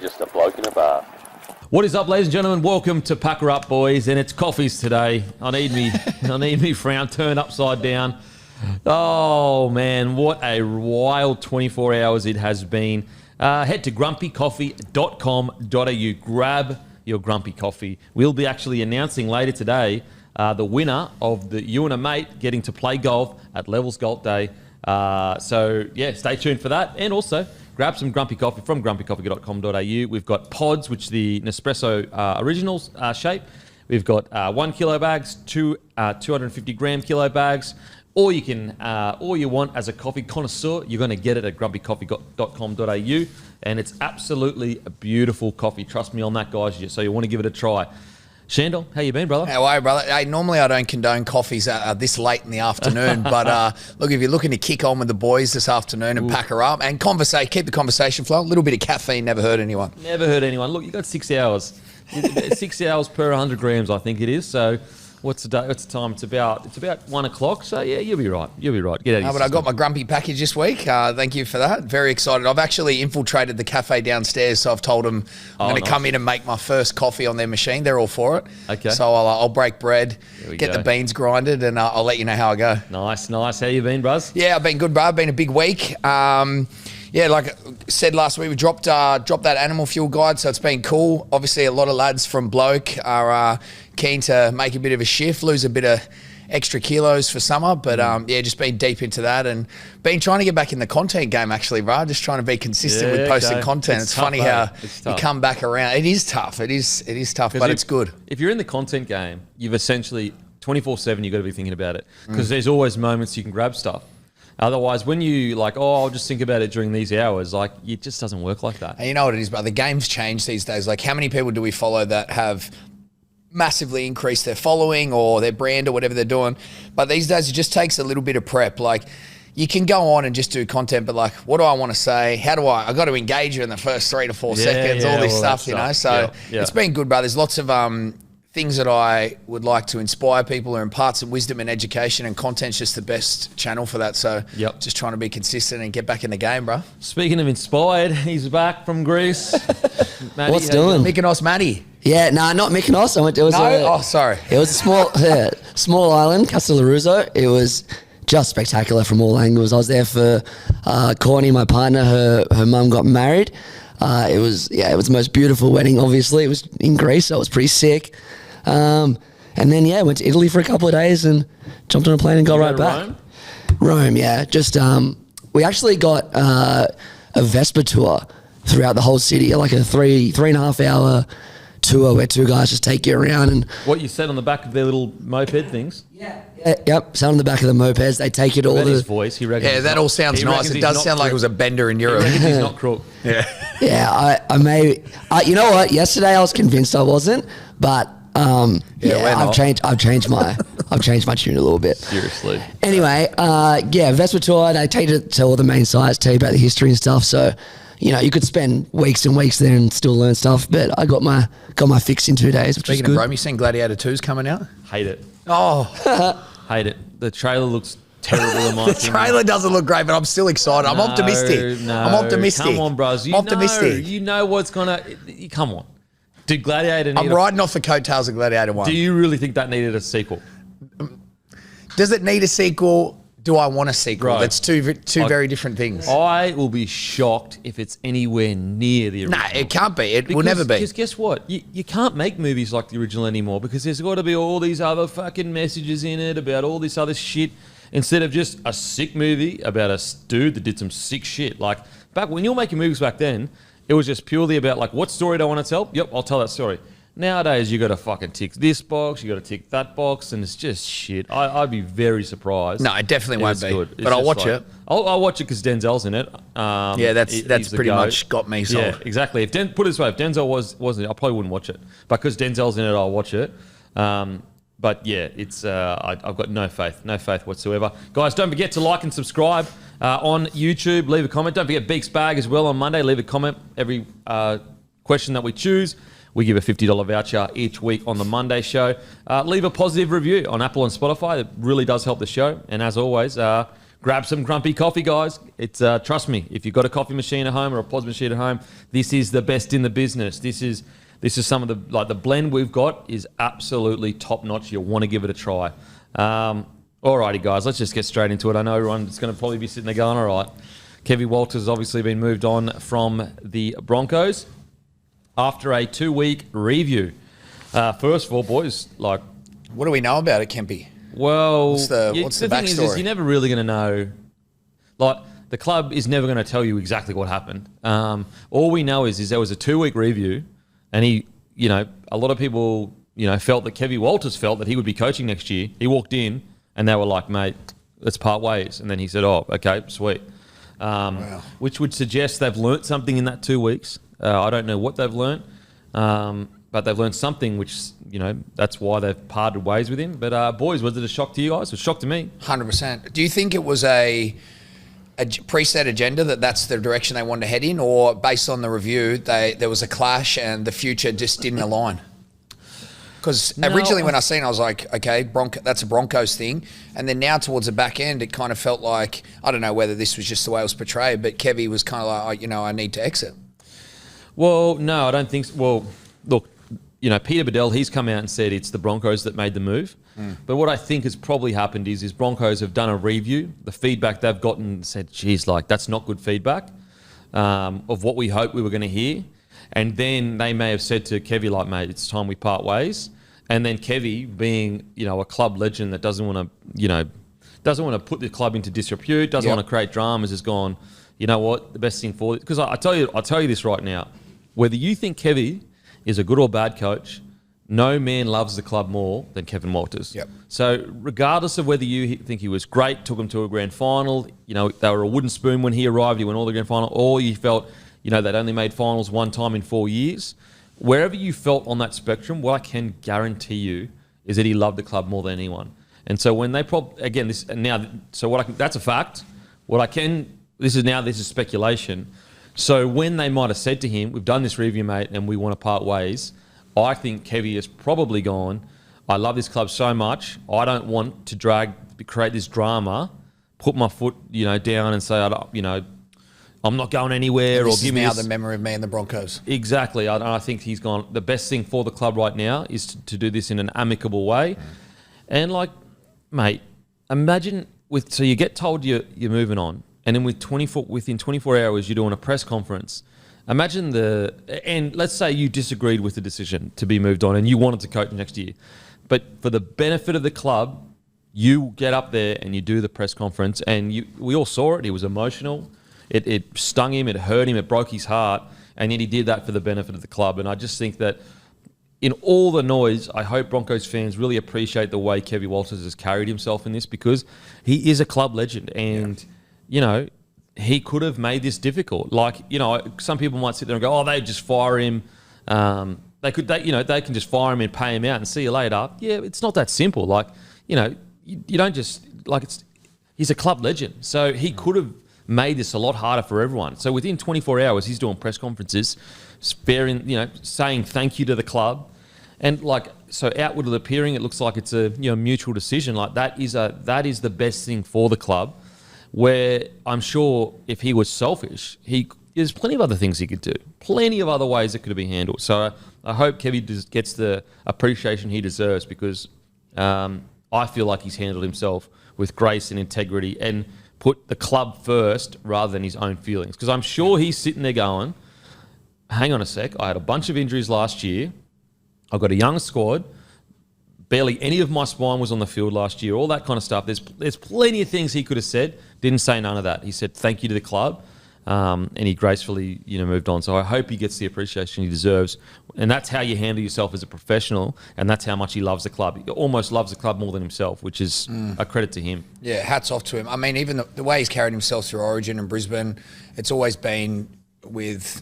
just a bloke in a bar. What is up, ladies and gentlemen? Welcome to Packer Up, boys, and it's coffees today. I need me frown turned upside down. Oh man, what a wild 24 hours it has been. Head to grumpycoffee.com.au. Grab your grumpy coffee. We'll be actually announcing later today the winner of the you and a mate getting to play golf at Levels Golf Day. So yeah, stay tuned for that, and also grab some grumpy coffee from grumpycoffee.com.au. We've got pods, which the Nespresso Originals shape. We've got 1 kilo bags, 250 gram kilo bags. Or you can, or you want as a coffee connoisseur, you're going to get it at grumpycoffee.com.au, and it's absolutely a beautiful coffee. Trust me on that, guys. So you want to give it a try. Sandor, how you been, brother? How are you, brother? Hey, normally I don't condone coffees this late in the afternoon, but look, if you're looking to kick on with the boys this afternoon and pack her up and keep the conversation flowing, a little bit of caffeine never hurt anyone. Never hurt anyone. Look, you got 6 hours. 6 hours per 100 grams, I think it is. So what's the day? What's the time? It's about 1 o'clock. So yeah, you'll be right. You'll be right. Get out of your but I got my grumpy package this week. Thank you for that. Very excited. I've actually infiltrated the cafe downstairs, so I've told them I'm going to come in and make my first coffee on their machine. They're all for it. Okay. So I'll break bread, get the beans grinded, and I'll let you know how I go. Nice. How you been, bruz? Yeah, I've been good, bro. Been a big week. Yeah, like I said last week, we dropped that animal fuel guide, so it's been cool. Obviously, a lot of lads from Bloke are keen to make a bit of a shift, lose a bit of extra kilos for summer. But yeah, just been deep into that and been trying to get back in the content game, actually, bro. Just trying to be consistent with posting content. It's tough, funny how you come back around. It is tough. It is tough, but it's good. If you're in the content game, you've essentially 24/7, you've got to be thinking about it because there's always moments you can grab stuff. Otherwise, when you I'll just think about it during these hours, it just doesn't work like that. And you know what it is, but the game's changed these days. Like, how many people do we follow that have massively increased their following or their brand or whatever they're doing? But these days, it just takes a little bit of prep. Like, you can go on and just do content, but what do I want to say? How do I got to engage you in the first 3 to 4 seconds, all this stuff, you know? So it's been good, bro. There's lots of things that I would like to inspire people or impart some wisdom and education, and content's just the best channel for that. So just trying to be consistent and get back in the game, bro. Speaking of inspired, he's back from Greece. Matty, what's doing? Mykonos, Matty. Yeah, no, not Mykonos. Sorry. It was a small island, Castellaruso. It was just spectacular from all angles. I was there for Courtney, my partner. Her mum got married. It was the most beautiful wedding. Obviously, it was in Greece, so it was pretty sick. And then went to Italy for a couple of days and jumped on a plane and got right back. Rome, yeah. Just we actually got a Vespa tour throughout the whole city, like a 3.5 hour tour where two guys just take you around. And what you said on the back of their little moped things? Yep, sat on the back of the mopeds. They take you to all his voice. He reckons. Yeah, that all sounds nice. It does sound like it was a bender in Europe. He reckons he's not crook. Yeah, I may. You know what? Yesterday I was convinced I wasn't, but I've changed my tune a little bit. Seriously. Anyway, Vespa tour. They take you to all the main sites, tell you about the history and stuff. So, you could spend weeks and weeks there and still learn stuff. But I got my fix in 2 days, which is good. Speaking of Rome, you seen Gladiator 2's coming out? Hate it. Oh, hate it. The trailer looks terrible in my opinion. The trailer doesn't look great, but I'm still excited. I'm optimistic. I'm optimistic. Come on, bros. You know what's gonna. Come on. Did Gladiator? I'm riding off the coattails of Gladiator 1. Do you really think that needed a sequel? Does it need a sequel? Do I want a sequel? Right. That's two very different things. I will be shocked if it's anywhere near the original. No, it can't be. It will never be. Because guess what? You can't make movies like the original anymore because there's got to be all these other fucking messages in it about all this other shit instead of just a sick movie about a dude that did some sick shit. Like, back when you were making movies back then, it was just purely about what story do I want to tell? Yep, I'll tell that story. Nowadays, you got to fucking tick this box, you got to tick that box, and it's just shit. I'd be very surprised. No, it definitely won't be. Good. But I'll watch it. I'll watch it because Denzel's in it. That's pretty much got me sold. Yeah, exactly. Put it this way, if Denzel wasn't, I probably wouldn't watch it. But because Denzel's in it, I'll watch it. But yeah, it's I've got no faith whatsoever. Guys, don't forget to like and subscribe on YouTube. Leave a comment. Don't forget Beak's Bag as well on Monday. Leave a comment. Every question that we choose, we give a $50 voucher each week on the Monday show. Leave a positive review on Apple and Spotify. It really does help the show. And as always, grab some grumpy coffee, guys. It's trust me, if you've got a coffee machine at home or a pos machine at home, this is the best in the business. This is some of the blend we've got is absolutely top notch. You'll want to give it a try. Alrighty, guys, let's just get straight into it. I know everyone's going to probably be sitting there going, all right. Kevin Walters has obviously been moved on from the Broncos after a 2-week review. First of all, boys, like, what do we know about it, Kempy? well, What's the thing is backstory? you're never really going to know. Like, the club is never going to tell you exactly what happened. All we know is there was a 2-week review, and he, a lot of people, felt that Kevin Walters felt that he would be coaching next year. He walked in, and they were like, "Mate, let's part ways." And then he said, "Oh, okay, sweet." Wow. Which would suggest they've learnt something in that 2 weeks. I don't know what they've learnt, but they've learnt something, which, that's why they've parted ways with him. But boys, was it a shock to you guys? It was a shock to me. 100%. Do you think it was a preset agenda that's the direction they wanted to head in, or based on the review, there was a clash and the future just didn't align? Because originally when I seen it, I was like, okay, that's a Broncos thing. And then now towards the back end, it kind of felt like, I don't know whether this was just the way it was portrayed, but Kevy was kind of like, I need to exit. Well, no, I don't think so. Well, look, Peter Bedell, he's come out and said it's the Broncos that made the move. But what I think has probably happened is Broncos have done a review. The feedback they've gotten said, geez, like, that's not good feedback of what we hoped we were going to hear. And then they may have said to Kevy, like, mate, it's time we part ways. And then Kevy, being, a club legend that doesn't want to put the club into disrepute, doesn't want to create dramas, has gone, you know what, the best thing for it. Because I'll tell you this right now. Whether you think Kevy is a good or bad coach, no man loves the club more than Kevin Walters. Yep. So regardless of whether you think he was great, took him to a grand final, they were a wooden spoon when he arrived, he won all the grand final, or you felt, they'd only made finals one time in 4 years. Wherever you felt on that spectrum, what I can guarantee you is that he loved the club more than anyone. And so when they that's a fact. This is speculation. So when they might have said to him, "We've done this review, mate, and we want to part ways," I think Kevy has probably gone, "I love this club so much. I don't want to create this drama, put my foot, down and say, I'm not going anywhere." This is now the memory of me and the Broncos. Exactly. I think he's gone, the best thing for the club right now is to do this in an amicable way. And, like, mate, imagine so you get told you're moving on, and then within 24 hours you're doing a press conference. Imagine and let's say you disagreed with the decision to be moved on and you wanted to coach next year. But for the benefit of the club, you get up there and you do the press conference, and we all saw it. He was emotional. It stung him, it hurt him, it broke his heart, and yet he did that for the benefit of the club. And I just think that in all the noise, I hope Broncos fans really appreciate the way Kevin Walters has carried himself in this, because he is a club legend, and, he could have made this difficult. Like, some people might sit there and go, "Oh, they just fire him." They can just fire him and pay him out and see you later. Yeah, it's not that simple. Like, you don't just, like, he's a club legend. So he could have made this a lot harder for everyone. So within 24 hours, he's doing press conferences, saying thank you to the club. And, like, so outwardly appearing, it looks like it's a mutual decision. Like, that is the best thing for the club, where I'm sure if he was selfish, there's plenty of other things he could do, plenty of other ways it could have been handled. So I hope Kevin gets the appreciation he deserves, because I feel like he's handled himself with grace and integrity and put the club first rather than his own feelings. Because I'm sure he's sitting there going, hang on a sec, I had a bunch of injuries last year. I've got a young squad. Barely any of my spine was on the field last year, all that kind of stuff. There's plenty of things he could have said. Didn't say none of that. He said thank you to the club, and he gracefully moved on. So I hope he gets the appreciation he deserves. And that's how you handle yourself as a professional, and that's how much he loves the club. He almost loves the club more than himself, which is a credit to him. Yeah, hats off to him. I mean, even the way he's carried himself through Origin and Brisbane, it's always been with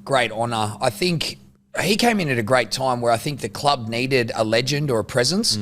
great honour. I think he came in at a great time where I think the club needed a legend or a presence.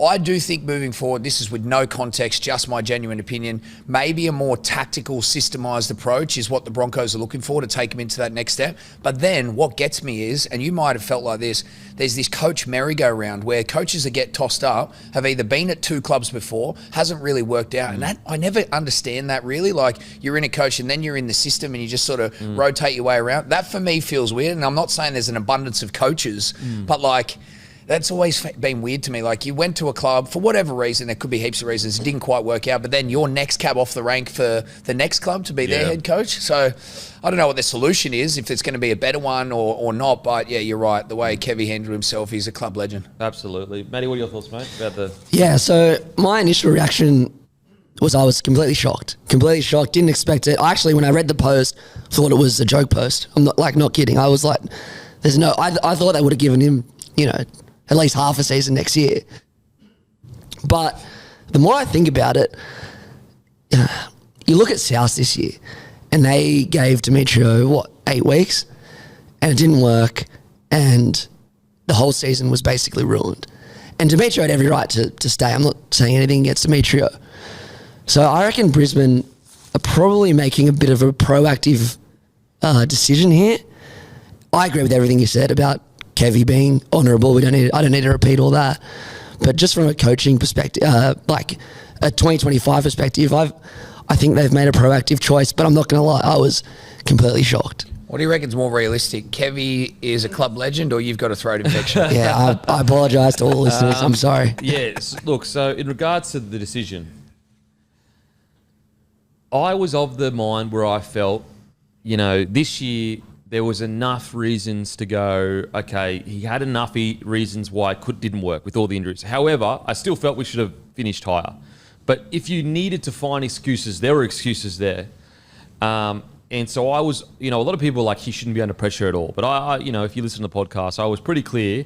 I do think moving forward, this is with no context, just my genuine opinion, maybe a more tactical, systemised approach is what the Broncos are looking for to take them into that next step. But then what gets me is, and you might have felt like this, there's this coach merry-go-round where coaches that get tossed up have either been at 2 clubs before, hasn't really worked out. And that I never understand that really. Like, you're in a coach and then you're in the system and you just sort of rotate your way around. That for me feels weird. And I'm not saying there's an abundance of coaches, but like, that's always been weird to me. Like, you went to a club for whatever reason, there could be heaps of reasons, it didn't quite work out, but then your next cab off the rank for the next club to be their head coach. So I don't know what the solution is, if it's going to be a better one or not, but yeah, you're right. The way Kevy handled himself, he's a club legend. Absolutely. Matty, what are your thoughts, mate, about the... Yeah, so my initial reaction was I was completely shocked. Didn't expect it. I actually, when I read the post, thought it was a joke post. I'm not kidding. I was like, I thought they would have given him, at least half a season next year. But the more I think about it, you look at South this year and they gave Demetrio, 8 weeks? And it didn't work and the whole season was basically ruined. And Demetrio had every right to stay. I'm not saying anything against Demetrio. So I reckon Brisbane are probably making a bit of a proactive decision here. I agree with everything you said about Kevy being honourable. I don't need to repeat all that. But just from a coaching perspective, like a 2025 perspective, I think they've made a proactive choice. But I'm not going to lie, I was completely shocked. What do you reckon's more realistic? Kevy is a club legend or you've got a throat infection? Yeah, I apologise to all listeners. I'm sorry. Yes. Look, so in regards to the decision, I was of the mind where I felt, this year there was enough reasons to go, okay, he had enough reasons why it didn't work with all the injuries. However, I still felt we should have finished higher. But if you needed to find excuses, there were excuses there. And so I was, a lot of people were like, he shouldn't be under pressure at all. But I if you listen to the podcast, I was pretty clear,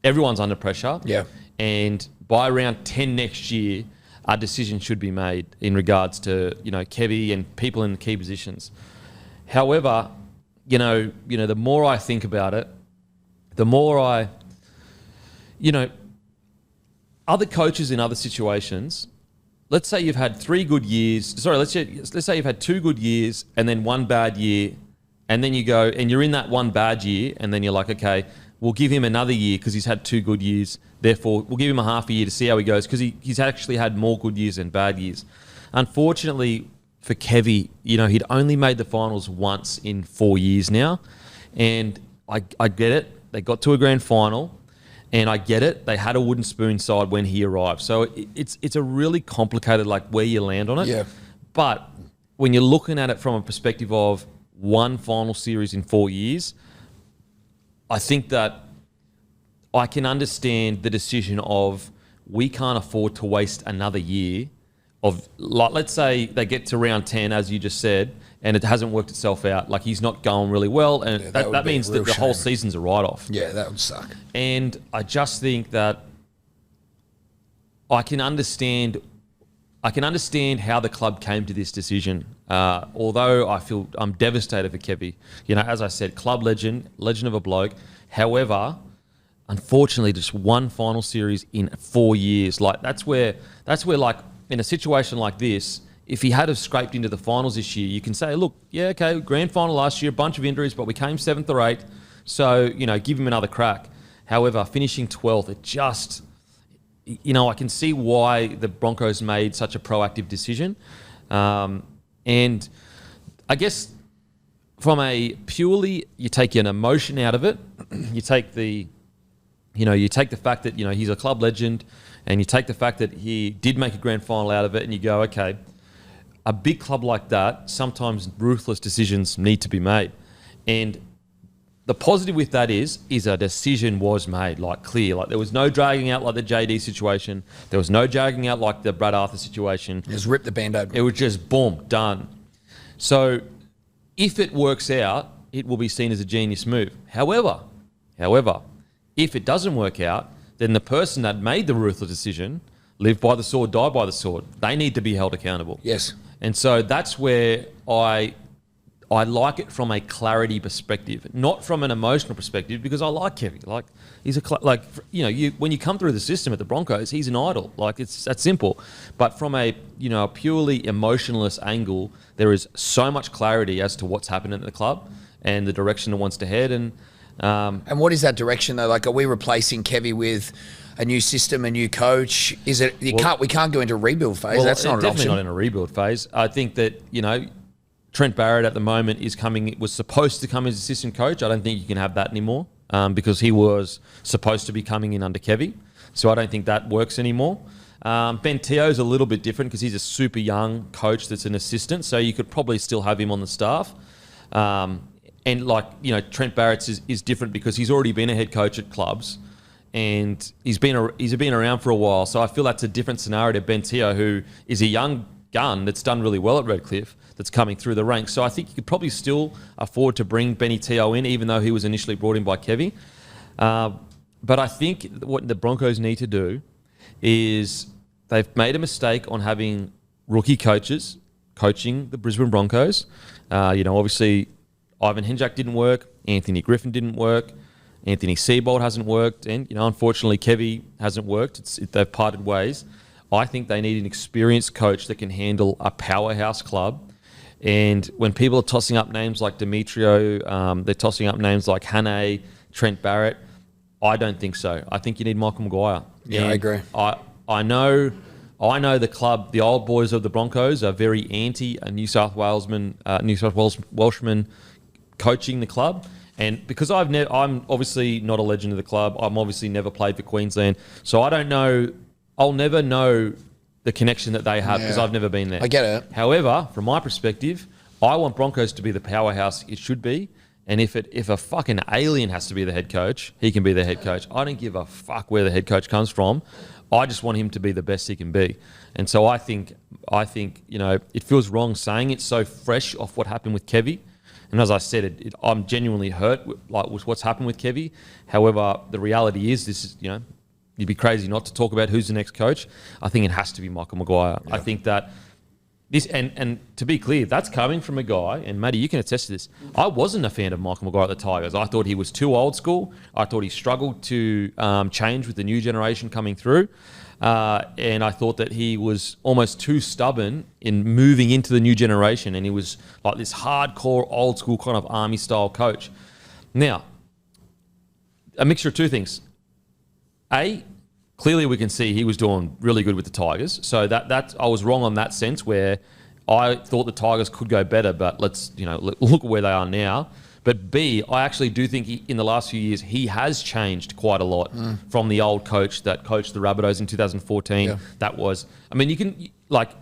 everyone's under pressure. Yeah. And by round 10 next year, a decision should be made in regards to, Kevy and people in key positions. However, the more I think about it, the more other coaches in other situations, let's say you've had 3 good years. Sorry, let's say you've had 2 good years and then 1 bad year, and then you go and you're in that 1 bad year, and then you're like, okay, we'll give him another year because he's had 2 good years. Therefore, we'll give him a half a year to see how he goes because he's actually had more good years than bad years. Unfortunately, for Kevy, he'd only made the finals once in 4 years now. And I get it. They got to a grand final. And I get it. They had a wooden spoon side when he arrived. So it's a really complicated, where you land on it. Yeah. But when you're looking at it from a perspective of 1 final series in 4 years, I think that I can understand the decision of we can't afford to waste another year of, let's say they get to round 10, as you just said, and it hasn't worked itself out. He's not going really well, and that means that the whole season's a write-off. Yeah, that would suck. And I just think that I can understand how the club came to this decision. Although I feel I'm devastated for Kevy. As I said, club legend of a bloke. However, unfortunately, just 1 final series in 4 years. That's where in a situation like this, if he had have scraped into the finals this year, you can say, look, yeah, okay, grand final last year, a bunch of injuries, but we came 7th or 8th. So, give him another crack. However, finishing 12th, it just, I can see why the Broncos made such a proactive decision. And I guess from a purely, you take an emotion out of it, you take the fact that, he's a club legend, and you take the fact that he did make a grand final out of it, and you go, okay, a big club like that, sometimes ruthless decisions need to be made. And the positive with that is a decision was made, clear. There was no dragging out like the JD situation. There was no dragging out like the Brad Arthur situation. Just rip the band open. It was just boom, done. So if it works out, it will be seen as a genius move. However, if it doesn't work out, then the person that made the ruthless decision, live by the sword, die by the sword, they need to be held accountable. Yes. And so that's where I I like it from a clarity perspective, not from an emotional perspective, because I like Kevy. Like, he's when you come through the system at the Broncos, he's an idol. Like, it's that simple. But from a a purely emotionless angle, there is so much clarity as to what's happening at the club and the direction it wants to head. And what is that direction though? Like, are we replacing Kevy with a new system, a new coach? Is it we can't go into a rebuild phase? Well, that's not an definitely option. not in a rebuild phase. I think that Trent Barrett at the moment was supposed to come as assistant coach. I don't think you can have that anymore because he was supposed to be coming in under Kevy. So I don't think that works anymore. Ben Teo's a little bit different because he's a super young coach that's an assistant. So you could probably still have him on the staff. And Trent Barrett's is different because he's already been a head coach at clubs and he's been around for a while. So I feel that's a different scenario to Ben Teo, who is a young gun that's done really well at Redcliffe, that's coming through the ranks. So I think you could probably still afford to bring Benny Teo in, even though he was initially brought in by Kevy. But I think what the Broncos need to do is they've made a mistake on having rookie coaches coaching the Brisbane Broncos. Obviously Ivan Henjak didn't work, Anthony Griffin didn't work, Anthony Seibold hasn't worked, and unfortunately Kevy hasn't worked. They've parted ways. I think they need an experienced coach that can handle a powerhouse club. And when people are tossing up names like Demetrio, they're tossing up names like Hannay, Trent Barrett, I don't think so. I think you need Michael Maguire. Yeah, and I agree. I know the club, the old boys of the Broncos are very anti a New South Welshman coaching the club. And because I'm obviously not a legend of the club, I'm obviously never played for Queensland, so I don't know. I'll never know the connection that they have because I've never been there. I get it. However, from my perspective, I want Broncos to be the powerhouse it should be. And if a fucking alien has to be the head coach, he can be the head coach. I don't give a fuck where the head coach comes from. I just want him to be the best he can be. And so I think it feels wrong saying it so fresh off what happened with Kevy. And as I said, I'm genuinely hurt with what's happened with Kevy. However, the reality is this is, you'd be crazy not to talk about who's the next coach. I think it has to be Michael Maguire. Yeah. I think that this, and to be clear, that's coming from a guy, and Matty, you can attest to this. I wasn't a fan of Michael Maguire at the Tigers. I thought he was too old school. I thought he struggled to change with the new generation coming through. And I thought that he was almost too stubborn in moving into the new generation. And he was like this hardcore, old school kind of army style coach. Now, a mixture of two things. Clearly we can see he was doing really good with the Tigers. So that I was wrong on that sense where I thought the Tigers could go better, but let's look at where they are now. But B, I actually do think in the last few years he has changed quite a lot from the old coach that coached the Rabbitohs in 2014. Yeah. That was, you can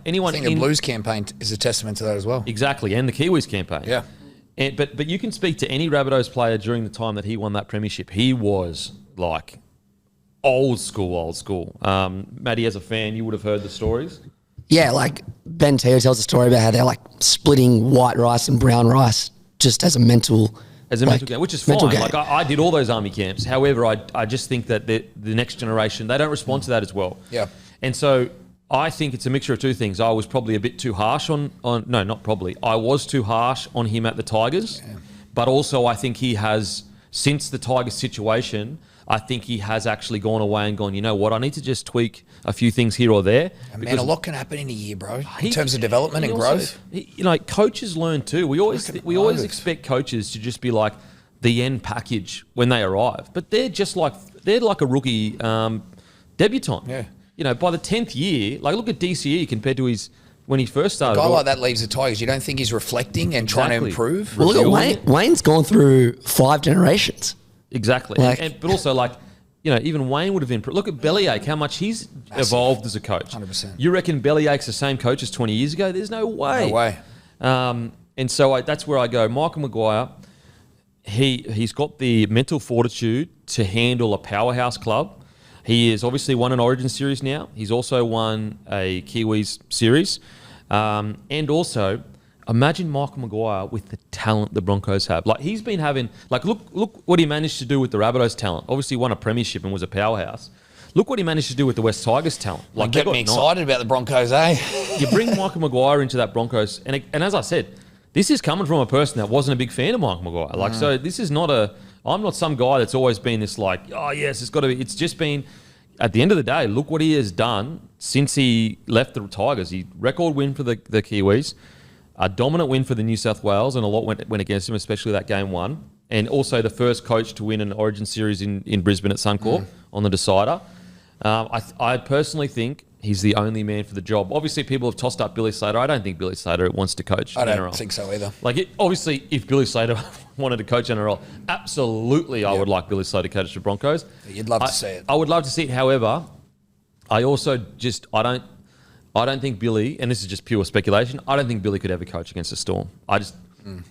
anyone. I think the Blues campaign is a testament to that as well. Exactly, and the Kiwis campaign. Yeah. But you can speak to any Rabbitohs player during the time that he won that premiership. He was like old school. Matty, as a fan, you would have heard the stories. Yeah, like Ben Teo tells a story about how they're like splitting white rice and brown rice just as a mental game, which is fine. Like I did all those army camps. However, I just think that the next generation, they don't respond to that as well. Yeah. And so I think it's a mixture of two things. I was probably a bit too harsh I was too harsh on him at the Tigers. Yeah. But also I think he has, since the Tigers situation, I think he has actually gone away and gone, you know what, I need to just tweak a few things here or there. Man, a lot can happen in a year, bro, in terms of development and growth. Coaches learn too. We always expect coaches to just be like the end package when they arrive. But they're like a rookie debutant. Yeah. By the 10th year, look at DCE compared to when he first started. A guy like that leaves the Tigers. You don't think he's reflecting and trying to improve? Well, look at Wayne's gone through 5 generations. Exactly. But also, even Wayne would have improved. Look at Bellyache, how much he's evolved as a coach. 100%. You reckon Bellyache's the same coach as 20 years ago? There's no way. No way. And so that's where I go. Michael Maguire, he's got the mental fortitude to handle a powerhouse club. He has obviously won an Origin series now. He's also won a Kiwis series. And also, imagine Michael Maguire with the talent the Broncos have. He's been having, look what he managed to do with the Rabbitohs talent. Obviously won a premiership and was a powerhouse. Look what he managed to do with the West Tigers talent. Get me excited about the Broncos, eh? You bring Michael Maguire into that Broncos, and as I said, this is coming from a person that wasn't a big fan of Mike Maguire. Like, so this is not I'm not some guy that's always been this like, oh yes, it's got to be. It's just been, at the end of the day, look what he has done since he left the Tigers. He record win for the Kiwis, a dominant win for the New South Wales, and a lot went against him, especially that game one. And also the first coach to win an Origin series in Brisbane at Suncorp on the decider. I personally think he's the only man for the job. Obviously, people have tossed up Billy Slater. I don't think Billy Slater wants to coach I don't NRL. think so either. Like, obviously, if Billy Slater wanted to coach NRL, absolutely I would like Billy Slater to coach the Broncos. You'd love to see it. I would love to see it. However, I also just, I don't think Billy, and this is just pure speculation, I don't think Billy could ever coach against the Storm. I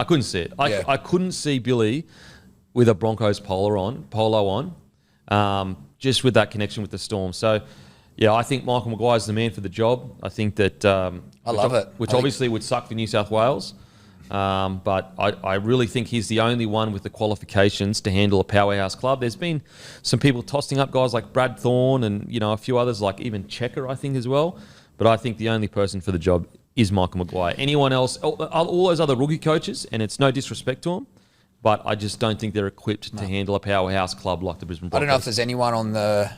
couldn't see it. I couldn't see Billy with a Broncos polo on, just with that connection with the Storm. So, yeah, I think Michael Maguire's the man for the job. I think that... I love it. Which obviously would suck for New South Wales. But I really think he's the only one with the qualifications to handle a powerhouse club. There's been some people tossing up guys like Brad Thorne and, you know, a few others like even Checker, I think, as well. But I think the only person for the job is Michael Maguire. Anyone else, all those other rookie coaches, and it's no disrespect to them, but I just don't think they're equipped to handle a powerhouse club like the Brisbane Broncos. I don't know if there's anyone on the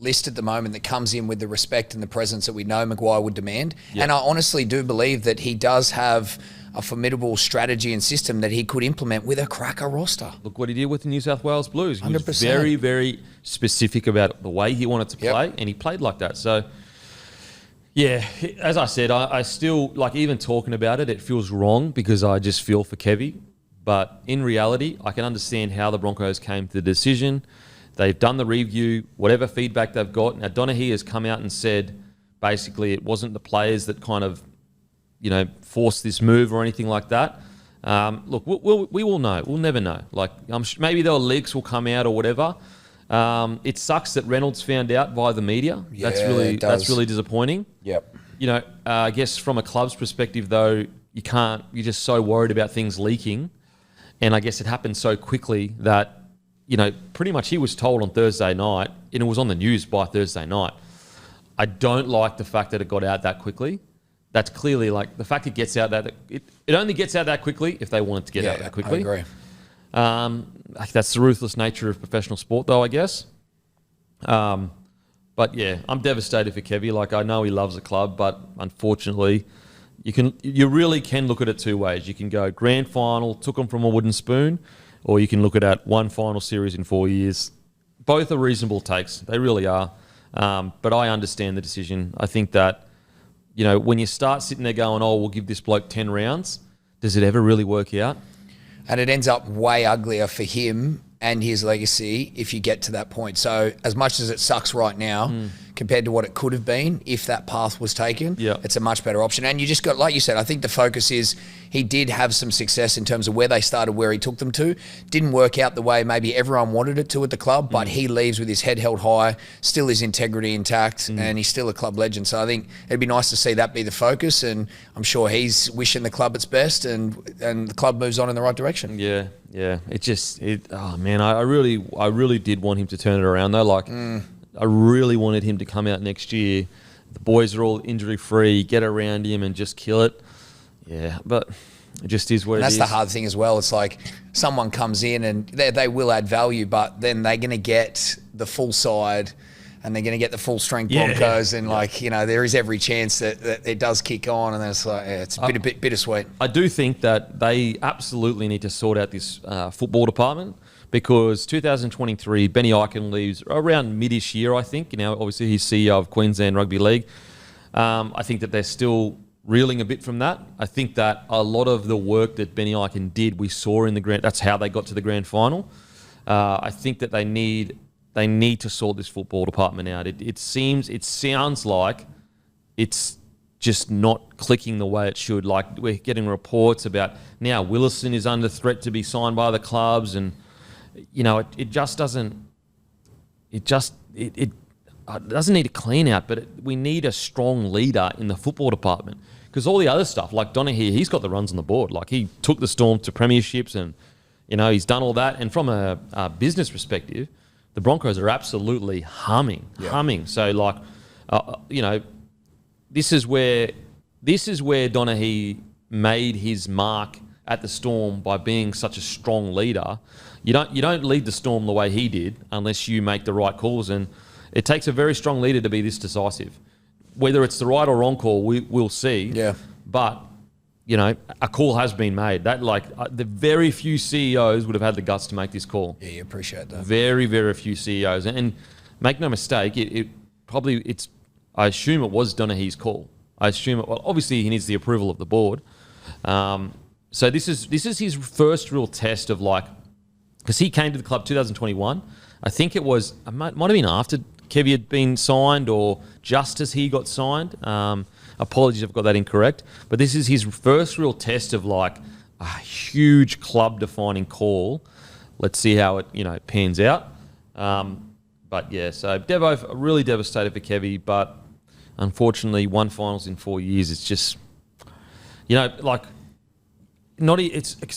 list at the moment that comes in with the respect and the presence that we know Maguire would demand. Yep. And I honestly do believe that he does have a formidable strategy and system that he could implement with a cracker roster. Look what he did with the New South Wales Blues. He 100%. was very, very specific about the way he wanted to play, and he played like that. So, yeah, as I said, I still, like, even talking about it, it feels wrong because I just feel for Kevy. But in reality, I can understand how the Broncos came to the decision. They've done the review, whatever feedback they've got. Now, Donaghy has come out and said, basically, it wasn't the players that kind of, you know, forced this move or anything like that. Look, we will know. We'll never know. Like, maybe there were leaks will come out or whatever. It sucks that Reynolds found out via the media. Yeah, that's really disappointing. Yep. You know, I guess from a club's perspective, though, you're just so worried about things leaking. And I guess it happened so quickly that, you know, pretty much he was told on Thursday night, and it was on the news by Thursday night. I don't like the fact that it got out that quickly. That's clearly, like, the fact it gets out that it only gets out that quickly if they want it to get out that quickly. I agree. That's the ruthless nature of professional sport, though, I guess. But yeah, I'm devastated for Kevy. Like, I know he loves the club, but unfortunately, you really can look at it two ways. You can go grand final, took him from a wooden spoon, or you can look at it one final series in 4 years. Both are reasonable takes. They really are. But I understand the decision. I think that, you know, when you start sitting there going, oh, we'll give this bloke 10 rounds, does it ever really work out? And it ends up way uglier for him and his legacy if you get to that point. So as much as it sucks right now, compared to what it could have been if that path was taken, it's a much better option. And you just got, like you said, I think the focus is he did have some success in terms of where they started, where he took them to. Didn't work out the way maybe everyone wanted it to at the club, but he leaves with his head held high, still his integrity intact, and he's still a club legend. So I think it'd be nice to see that be the focus, and I'm sure he's wishing the club its best, and the club moves on in the right direction. Yeah. Oh man, I really did want him to turn it around though. Like, I really wanted him to come out next year. The boys are all injury free, get around him and just kill it. Yeah, but it just is what it is. That's the hard thing as well. It's like someone comes in and they will add value, but then they're going to get the full side and they're going to get the full strength Broncos, and like, you know, there is every chance that it does kick on, and then it's like, it's a bit bittersweet. I do think that they absolutely need to sort out this football department, because 2023, Benny Eichen leaves around mid-ish year, I think. You know, obviously he's CEO of Queensland Rugby League. I think that they're still reeling a bit from that. I think that a lot of the work that Benny Eichen did, we saw in the grand. That's how they got to the grand final. I think that they need to sort this football department out. It sounds like it's just not clicking the way it should. Like, we're getting reports about now Willison is under threat to be signed by the clubs, and you know, it just doesn't. It doesn't need a clean out, but we need a strong leader in the football department, because all the other stuff, like Donaghy, he's got the runs on the board. Like, he took the Storm to premierships, and you know, he's done all that. And from a business perspective, the Broncos are absolutely humming. So, like, you know, this is where Donaghy made his mark at the Storm by being such a strong leader. You don't lead the Storm the way he did unless you make the right calls, and it takes a very strong leader to be this decisive. Whether it's the right or wrong call, we'll see. Yeah. But a call has been made. That the very few CEOs would have had the guts to make this call. Yeah, you appreciate that. Very, very few CEOs, and make no mistake, I assume it was Donaghy's call. Obviously he needs the approval of the board. So this is his first real test of because he came to the club 2021. I think it might have been after Kevy had been signed or just as he got signed. Apologies if I've got that incorrect. But this is his first real test of a huge club-defining call. Let's see how it pans out. But yeah, so Devo, really devastated for Kevy, but unfortunately, 1 finals in 4 years. It's just, so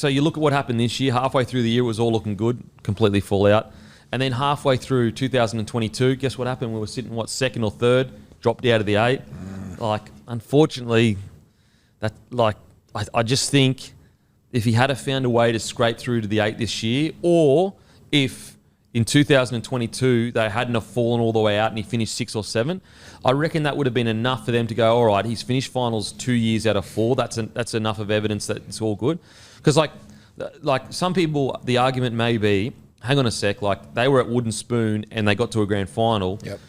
you look at what happened this year. Halfway through the year, it was all looking good, completely fall out. And then halfway through 2022, guess what happened? We were sitting, second or third, dropped out of the 8. Unfortunately, I just think if he had found a way to scrape through to the 8 this year, or if in 2022 they hadn't have fallen all the way out and he finished 6 or 7, I reckon that would have been enough for them to go, all right, he's finished finals 2 years out of 4. That's enough of evidence that it's all good. Because some people, the argument may be, hang on a sec, they were at Wooden Spoon and they got to a grand final. Yep.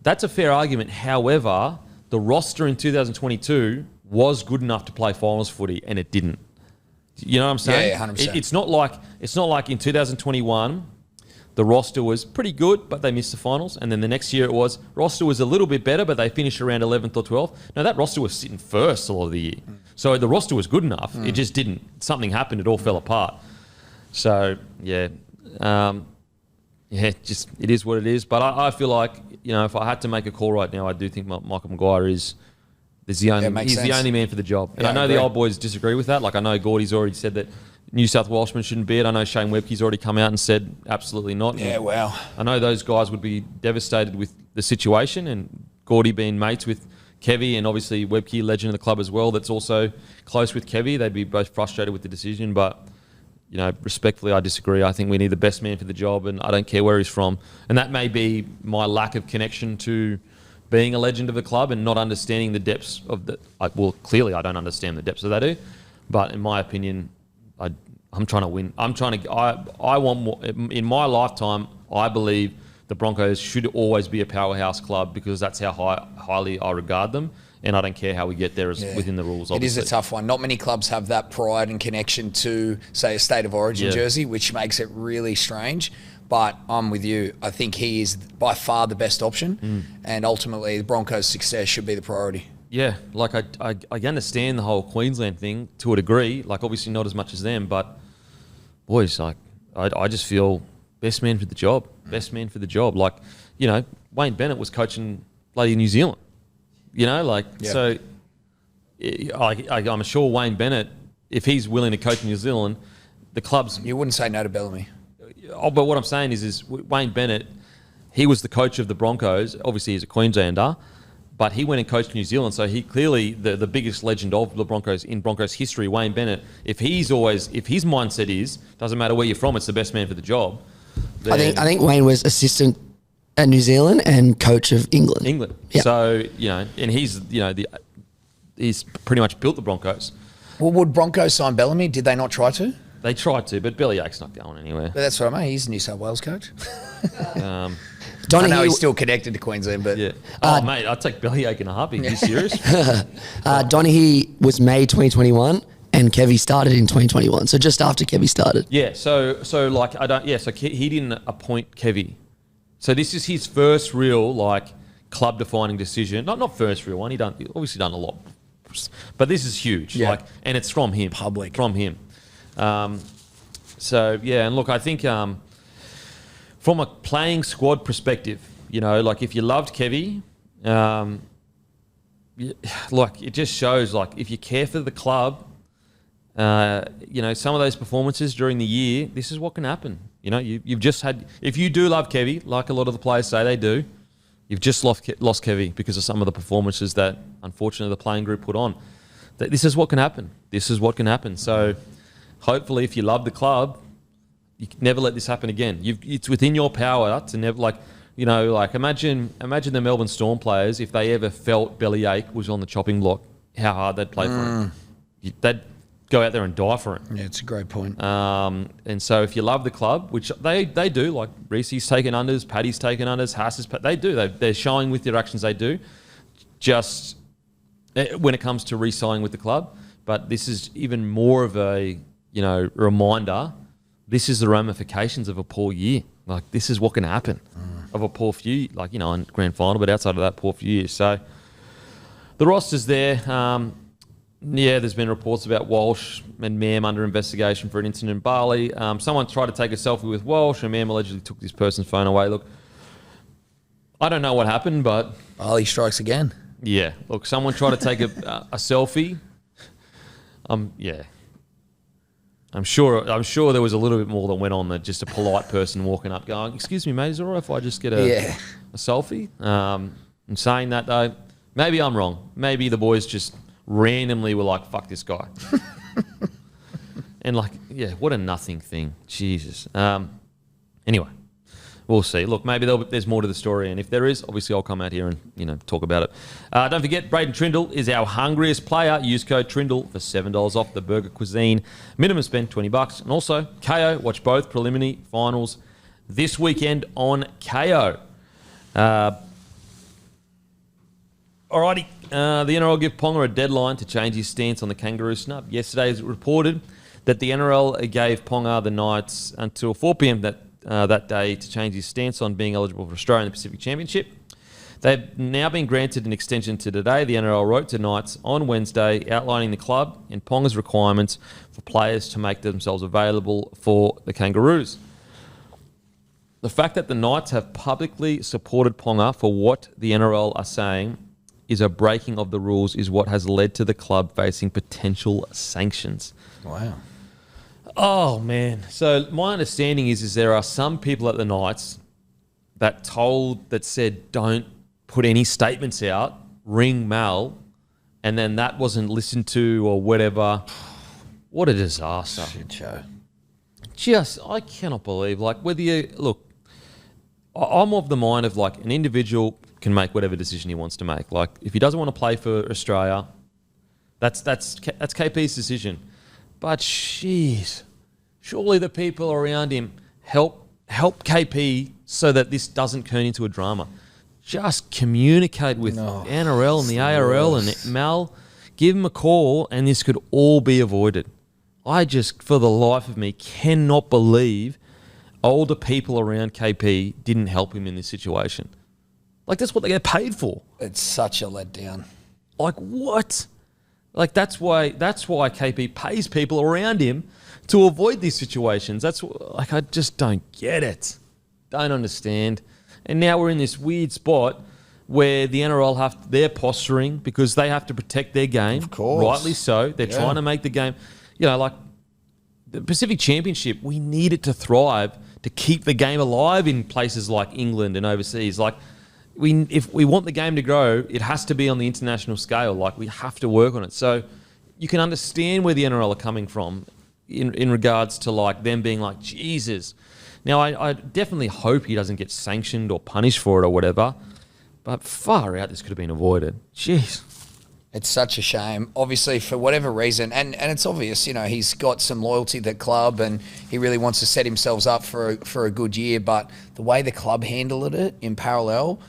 That's a fair argument. However, the roster in 2022 was good enough to play finals footy and it didn't. You know what I'm saying? Yeah, 100%. It's not like in 2021 the roster was pretty good, but they missed the finals. And then the next year roster was a little bit better, but they finished around 11th or 12th. No, that roster was sitting first a lot of the year. So the roster was good enough. It just didn't. Something happened. It all fell apart. So, yeah. Just it is what it is. But I feel like, if I had to make a call right now, I do think Michael Maguire is the only man for the job. And I know the old boys disagree with that. I know Gordy's already said that New South Welshman shouldn't be it. I know Shane Webke's already come out and said absolutely not. Yeah, wow. I know those guys would be devastated with the situation, and Gordy being mates with Kevy and obviously Webke, legend of the club as well, that's also close with Kevy. They'd be both frustrated with the decision, but respectfully, I disagree. I think we need the best man for the job, and I don't care where he's from. And that may be my lack of connection to being a legend of the club and not understanding the depths of clearly I don't understand the depths of that. But in my opinion, I'm trying to win. I want more. In my lifetime, I believe the Broncos should always be a powerhouse club because that's how highly I regard them. And I don't care how we get there within the rules, obviously. It is a tough one. Not many clubs have that pride and connection to, say, a State of Origin jersey, which makes it really strange. But I'm with you. I think he is by far the best option. And ultimately, the Broncos' success should be the priority. Yeah, I understand the whole Queensland thing to a degree. Obviously not as much as them, but boys, I just feel best man for the job. Best man for the job. Wayne Bennett was coaching bloody New Zealand. So I'm sure Wayne Bennett, if he's willing to coach New Zealand, the clubs. You wouldn't say no to Bellamy. Oh, but what I'm saying is Wayne Bennett, he was the coach of the Broncos. Obviously, he's a Queenslander, but he went and coached New Zealand. So he clearly the biggest legend of the Broncos in Broncos history, Wayne Bennett. If his mindset is doesn't matter where you're from, it's the best man for the job. I think Wayne was assistant at New Zealand and coach of England. Yep. So and he's he's pretty much built the Broncos. Well, would Broncos sign Bellamy? Did they not try to? They tried to, but Bellyache's not going anywhere. But that's what I mean. He's a New South Wales coach. Donaghy, I know he's still connected to Queensland, but yeah. Mate, I'd take Bellyache in a heartbeat. Are you serious? Donaghy was May 2021. And Kevy started in 2021, so just after Kevy started. Yeah, so he didn't appoint Kevy. So this is his first real club defining decision. Not first real one. He obviously done a lot, but this is huge. Yeah. And it's from him. Public. From him. So yeah, and look, I think from a playing squad perspective, if you loved Kevy, it just shows if you care for the club. Some of those performances during the year, this is what can happen. You've just had, if you do love Kevy, like a lot of the players say they do, you've just lost Kevy because of some of the performances that, unfortunately, the playing group put on. this is what can happen. This is what can happen. So hopefully, if you love the club, you can never let this happen again. It's within your power to never, like, you know, like imagine the Melbourne Storm players, if they ever felt bellyache was on the chopping block, how hard they'd play for it. They'd go out there and die for it. Yeah, it's a great point. And so if you love the club, which they do, like Reese's taken unders, Paddy's taken unders, Haas they do. They're showing with their actions they do. Just when it comes to re-signing with the club. But this is even more of a, you know, reminder. This is the ramifications of a poor year. Like, this is what can happen of a poor few, like, you know, in grand final, but outside of that, poor few years. So the roster's there. There's been reports about Walsh and Mam under investigation for an incident in Bali. Someone tried to take a selfie with Walsh, and Mam allegedly took this person's phone away. Look, I don't know what happened, but... Bali strikes again. Yeah. Look, someone tried to take a selfie. Yeah. I'm sure there was a little bit more that went on than just a polite person walking up going, "Excuse me, mate, is it all right if I just get a selfie?" I'm saying that, though, maybe I'm wrong. Maybe the boys just randomly were like, "Fuck this guy." And like, yeah, what a nothing thing. Jesus. Anyway, we'll see. Look, maybe there's more to the story, and if there is, obviously I'll come out here and, you know, talk about it. Don't forget, Braden Trindle is our hungriest player. Use code Trindle for $7 off the Burger Cuisine. Minimum spend $20, and also KO. Watch both preliminary finals this weekend on KO. Alrighty, the NRL give Ponga a deadline to change his stance on the Kangaroo snub. Yesterday, it reported that the NRL gave Ponga the Knights until 4 p.m. that day to change his stance on being eligible for Australia in the Pacific Championship. They've now been granted an extension to today. The NRL wrote to Knights on Wednesday outlining the club and Ponga's requirements for players to make themselves available for the Kangaroos. The fact that the Knights have publicly supported Ponga for what the NRL are saying is a breaking of the rules is what has led to the club facing potential sanctions. Wow. Oh, man. So my understanding is there are some people at the Knights that said don't put any statements out, ring Mal, and then that wasn't listened to or whatever. What a disaster. Shit show. I cannot believe, like, whether you, look, I'm of the mind of, like, an individual can make whatever decision he wants to make. Like, if he doesn't want to play for Australia, that's KP's decision. But, jeez, surely the people around him help KP so that this doesn't turn into a drama. Just communicate with NRL and the ARL and Mal. Give him a call and this could all be avoided. I just, for the life of me, cannot believe older people around KP didn't help him in this situation. Like, that's what they get paid for. It's such a letdown. Like, what? Like, that's why KP pays people around him to avoid these situations. That's like, I just don't get it. Don't understand. And now we're in this weird spot where the NRL they're posturing because they have to protect their game. Of course. Rightly so. They're trying to make the game, you know, like the Pacific Championship, we need it to thrive to keep the game alive in places like England and overseas. Like, if we want the game to grow, it has to be on the international scale. Like, we have to work on it. So you can understand where the NRL are coming from in regards to, like, them being like, Jesus. Now, I definitely hope he doesn't get sanctioned or punished for it or whatever, but far out, this could have been avoided. Jeez. It's such a shame, obviously, for whatever reason. And it's obvious, you know, he's got some loyalty to the club and he really wants to set himself up for a good year. But the way the club handled it in parallel,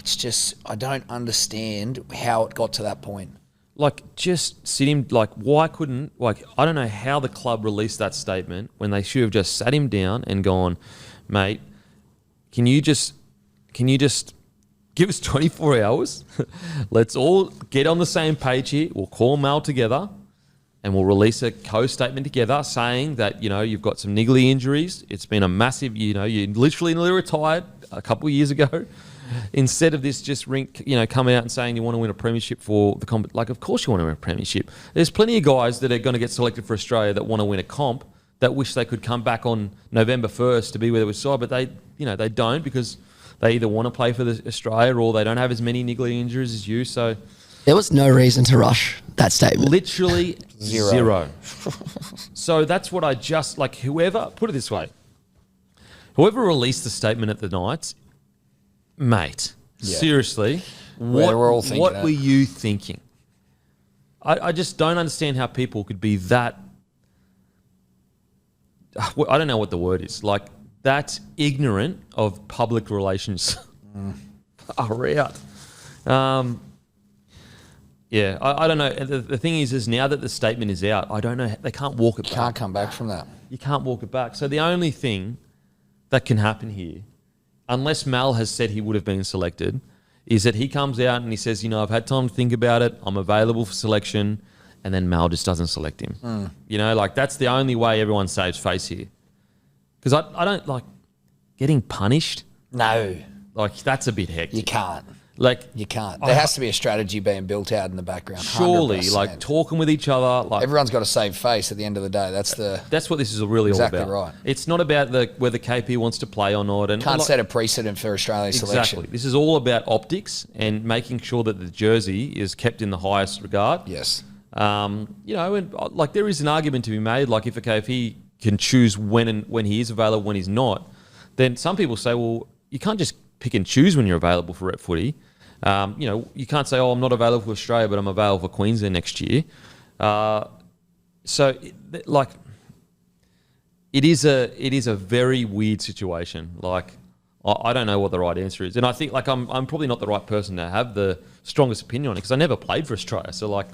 it's just, I don't understand how it got to that point. Like, just sit him, like, why couldn't, like, I don't know how the club released that statement when they should have just sat him down and gone, mate, can you just give us 24 hours? Let's all get on the same page here. We'll call Mal together and we'll release a co-statement together saying that, you know, you've got some niggly injuries. It's been a massive, you know, you literally retired a couple of years ago. Instead of this just coming out and saying you want to win a premiership for the comp. Like, of course you want to win a premiership. There's plenty of guys that are going to get selected for Australia that want to win a comp that wish they could come back on November 1st to be where they were signed, but they don't because they either want to play for Australia or they don't have as many niggly injuries as you. So There was no reason to rush that statement. Literally Zero. zero. So that's what I just like. Whoever put it this way, whoever released the statement at the Knights, mate, seriously, We're all thinking what that. were you thinking? I just don't understand how people could be that. I don't know what the word is. Like that ignorant of public relations. Far out. Yeah, I don't know. The thing is now that the statement is out, I don't know. They can't walk it back. Can't come back from that. You can't walk it back. So the only thing that can happen here, unless Mal has said he would have been selected, is that he comes out and he says, I've had time to think about it. I'm available for selection. And then Mal just doesn't select him. That's the only way everyone saves face here. Because I don't like getting punished. No, Like, that's a bit hectic. you can't. Like, You can't. There has to be a strategy being built out in the background. surely, 100%. like, talking with each other. Like, Everyone's got to save face at the end of the day. That's what this is really Exactly all about. right. It's not about whether KP wants to play or not. And can't like, set a precedent for Australia's selection. exactly. This is all about optics and making sure that the jersey is kept in the highest regard. Yes. And like there is an argument to be made. Like if he can choose when he is available, when he's not, then some people say, well, you can't just pick and choose when you're available for rep footy. You can't say, I'm not available for Australia, but I'm available for Queensland next year. It is a very weird situation. Like, I don't know what the right answer is, and I think like I'm probably not the right person to have the strongest opinion on it because I never played for Australia. So like,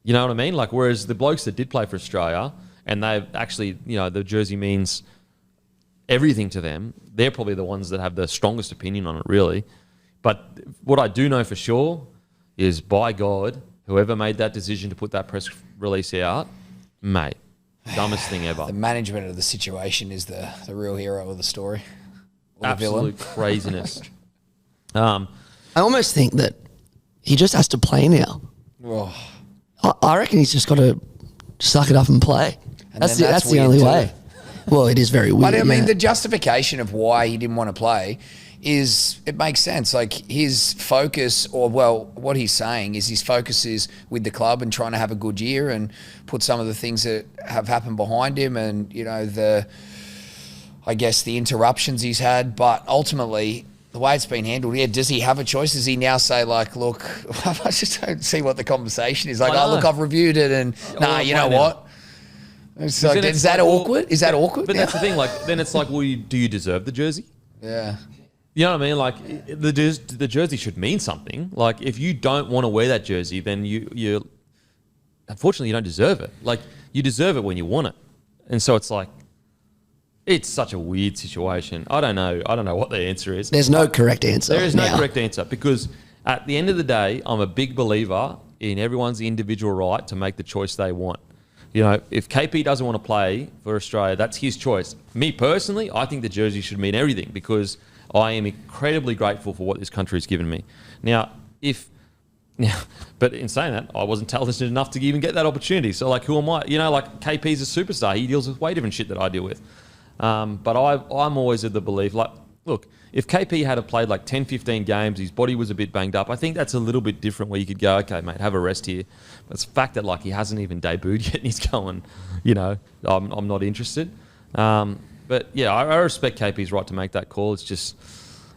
you know what I mean? Like, whereas the blokes that did play for Australia and they've actually, the jersey means everything to them. They're probably the ones that have the strongest opinion on it, really. But what I do know for sure is, by God, whoever made that decision to put that press release out, mate, dumbest thing ever. The management of the situation is the real hero of the story. Or the villain. Absolute craziness. I almost think that he just has to play now. Oh. I reckon he's just got to suck it up and play. And That's then the weird only too. way. Well, it is very weird. But I mean, yeah. the justification of why he didn't want to play it makes sense. Like his focus, what he's saying is his focus is with the club and trying to have a good year and put some of the things that have happened behind him and, the interruptions he's had. But ultimately, the way it's been handled, does he have a choice? Does he now say, like, look, I just don't see what the conversation is. Like, look, I've reviewed it and, you know what? It's like, is that awkward? Is that awkward? But that's the thing. Like, then it's like, well, do you deserve the jersey? Yeah. You know what I mean? Like, the jersey should mean something. Like, if you don't want to wear that jersey, then you unfortunately, you don't deserve it. Like, you deserve it when you want it. And so it's like, it's such a weird situation. I don't know what the answer is. There's no correct answer. There is no now. correct answer because at the end of the day, I'm a big believer in everyone's individual right to make the choice they want. If KP doesn't want to play for Australia, that's his choice. Me personally, I think the jersey should mean everything because I am incredibly grateful for what this country has given me. But in saying that, I wasn't talented enough to even get that opportunity. So, like, who am I? Like, KP's a superstar. He deals with way different shit that I deal with. But I'm always of the belief, like, look, if KP had played like 10, 15 games, his body was a bit banged up, I think that's a little bit different where you could go, okay, mate, have a rest here. But it's the fact that, like, he hasn't even debuted yet and he's going, I'm not interested. But, yeah, I respect KP's right to make that call. It's just,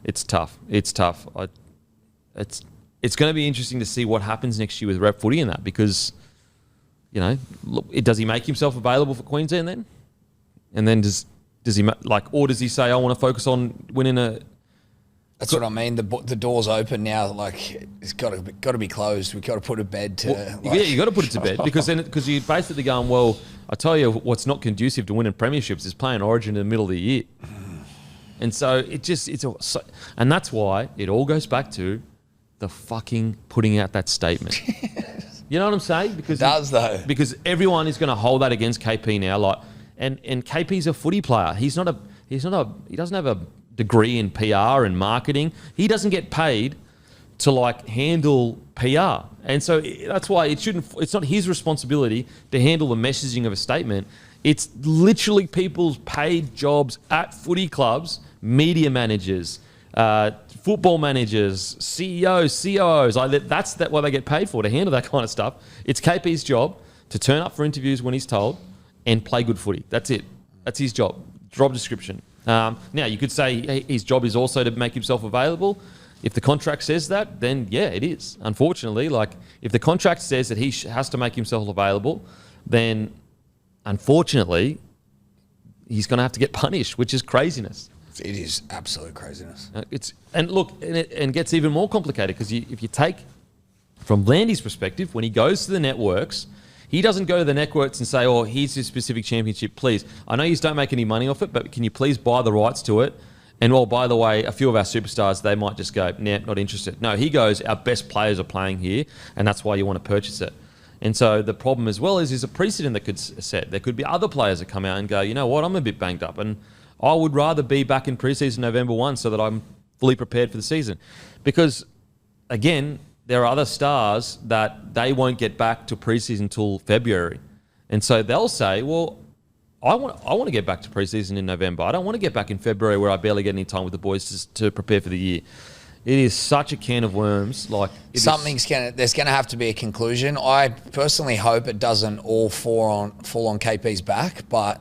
it's tough. It's tough. It's going to be interesting to see what happens next year with rep footy in that because, does he make himself available for Queensland then? And then does he or does he say, I want to focus on winning a... That's what I mean. The door's open now. Like, it's got to be closed. We've got to put a bed to... you got to put it to bed because you're basically going, well, I tell you what's not conducive to winning premierships is playing Origin in the middle of the year. And so and that's why it all goes back to the fucking putting out that statement. You know what I'm saying? Because it does, though. Because everyone is going to hold that against KP now. Like, and KP's a footy player. He doesn't have a degree in PR and marketing. He doesn't get paid to like handle PR. And so that's why it's not his responsibility to handle the messaging of a statement. It's literally people's paid jobs at footy clubs, media managers, football managers, CEOs, COOs. That's what they get paid for, to handle that kind of stuff. It's KP's job to turn up for interviews when he's told and play good footy. That's it. That's his job description. Now, you could say his job is also to make himself available. If the contract says that, then yeah, it is. Unfortunately, like if the contract says that he has to make himself available, then unfortunately, he's going to have to get punished, which is craziness. It is absolute craziness. It gets even more complicated because if you take from Landy's perspective, when he goes to the networks, he doesn't go to the networks and say, "Oh, here's this specific championship, please. I know you don't make any money off it, but can you please buy the rights to it?" And well, by the way, a few of our superstars, they might just go, "Nah, not interested." No, he goes, "Our best players are playing here, and that's why you want to purchase it." And so the problem as well is a precedent that could set. There could be other players that come out and go, "You know what? I'm a bit banged up, and I would rather be back in preseason November 1 so that I'm fully prepared for the season." Because, again, there are other stars that they won't get back to preseason until February. And so they'll say, well, I want to get back to preseason in November. I don't want to get back in February where I barely get any time with the boys to prepare for the year. It is such a can of worms. There's going to have to be a conclusion. I personally hope it doesn't all fall on KP's back, but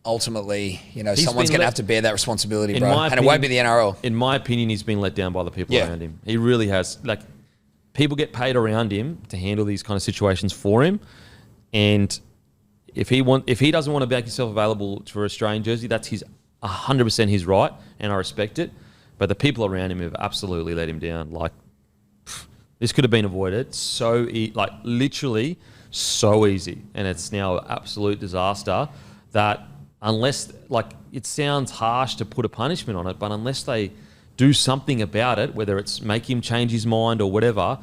ultimately, someone's going to have to bear that responsibility, bro. And it won't be the NRL. In my opinion, he's been let down by the people around him. He really has. People get paid around him to handle these kind of situations for him, and if he doesn't want to make himself available for Australian jersey, that's 100% his right, and I respect it. But the people around him have absolutely let him down. This could have been avoided literally so easy, and it's now an absolute disaster. That unless it sounds harsh to put a punishment on it, but unless they do something about it, whether it's make him change his mind or whatever,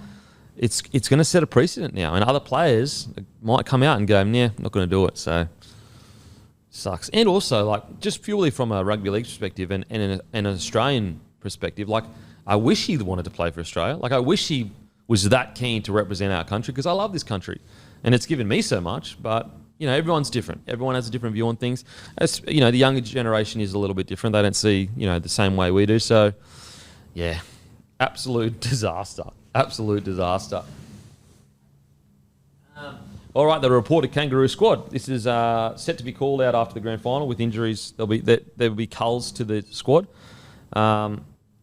it's going to set a precedent now. And other players might come out and go, "Nah, not going to do it." So, sucks. And also, just purely from a rugby league perspective and an Australian perspective, I wish he wanted to play for Australia. I wish he was that keen to represent our country because I love this country. And it's given me so much, but everyone's different. Everyone has a different view on things. The younger generation is a little bit different. They don't see, the same way we do. So, yeah, absolute disaster. Absolute disaster. All right, the reported Kangaroo squad. This is set to be called out after the grand final with injuries. There will be culls to the squad.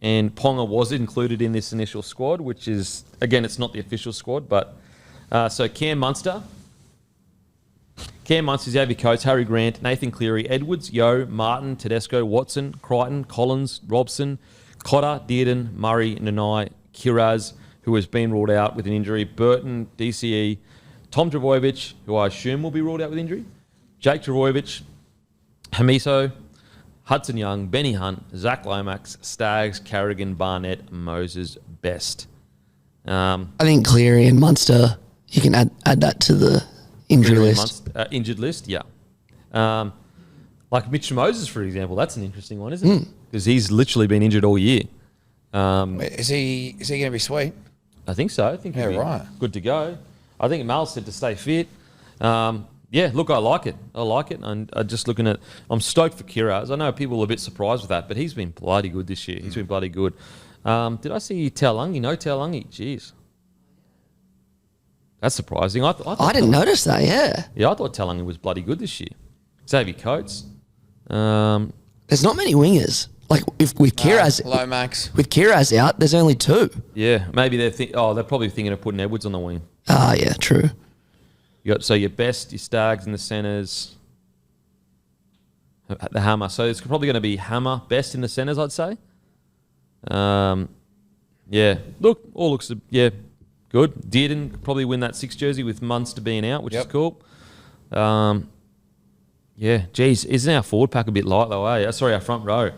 And Ponga was included in this initial squad, which is, again, it's not the official squad, but so Cam Munster, Xavier Coates, Harry Grant, Nathan Cleary, Edwards, Yeo, Martin, Tedesco, Watson, Crichton, Collins, Robson, Cotter, Dearden, Murray, Nanai, Kiraz, who has been ruled out with an injury, Burton, DCE, Tom Trbojevic, who I assume will be ruled out with injury, Jake Trbojevic, Hamiso, Hudson Young, Benny Hunt, Zach Lomax, Staggs, Carrigan, Barnett, Moses, Best. I think Cleary and Munster, you can add that to the injury list. Injured list, yeah. Like Mitch Moses, for example, that's an interesting one, isn't it? Because he's literally been injured all year. Is he going to be sweet? I think so. I think he'll be good to go. I think Mal said to stay fit. Yeah, look, I like it. And just looking at, I'm stoked for Kiraz. I know people are a bit surprised with that, but he's been bloody good this year. He's been bloody good. Did I see Taulagi? No Taulagi. Jeez. That's surprising. I didn't notice that, yeah. Yeah, I thought Taulagi was bloody good this year. Xavier Coates. There's not many wingers. Like with Kiraz, Lomax. With Kiraz out, there's only two. Yeah, maybe they're probably thinking of putting Edwards on the wing. Ah, yeah, true. You got your Best, your Staggs in the centres, the Hammer. So it's probably going to be Hammer, Best in the centres, I'd say. Yeah, look, all looks good. Dearden could probably win that 6 jersey with Munster being out, which is cool. Yeah, geez, isn't our forward pack a bit light though? Sorry, our front row.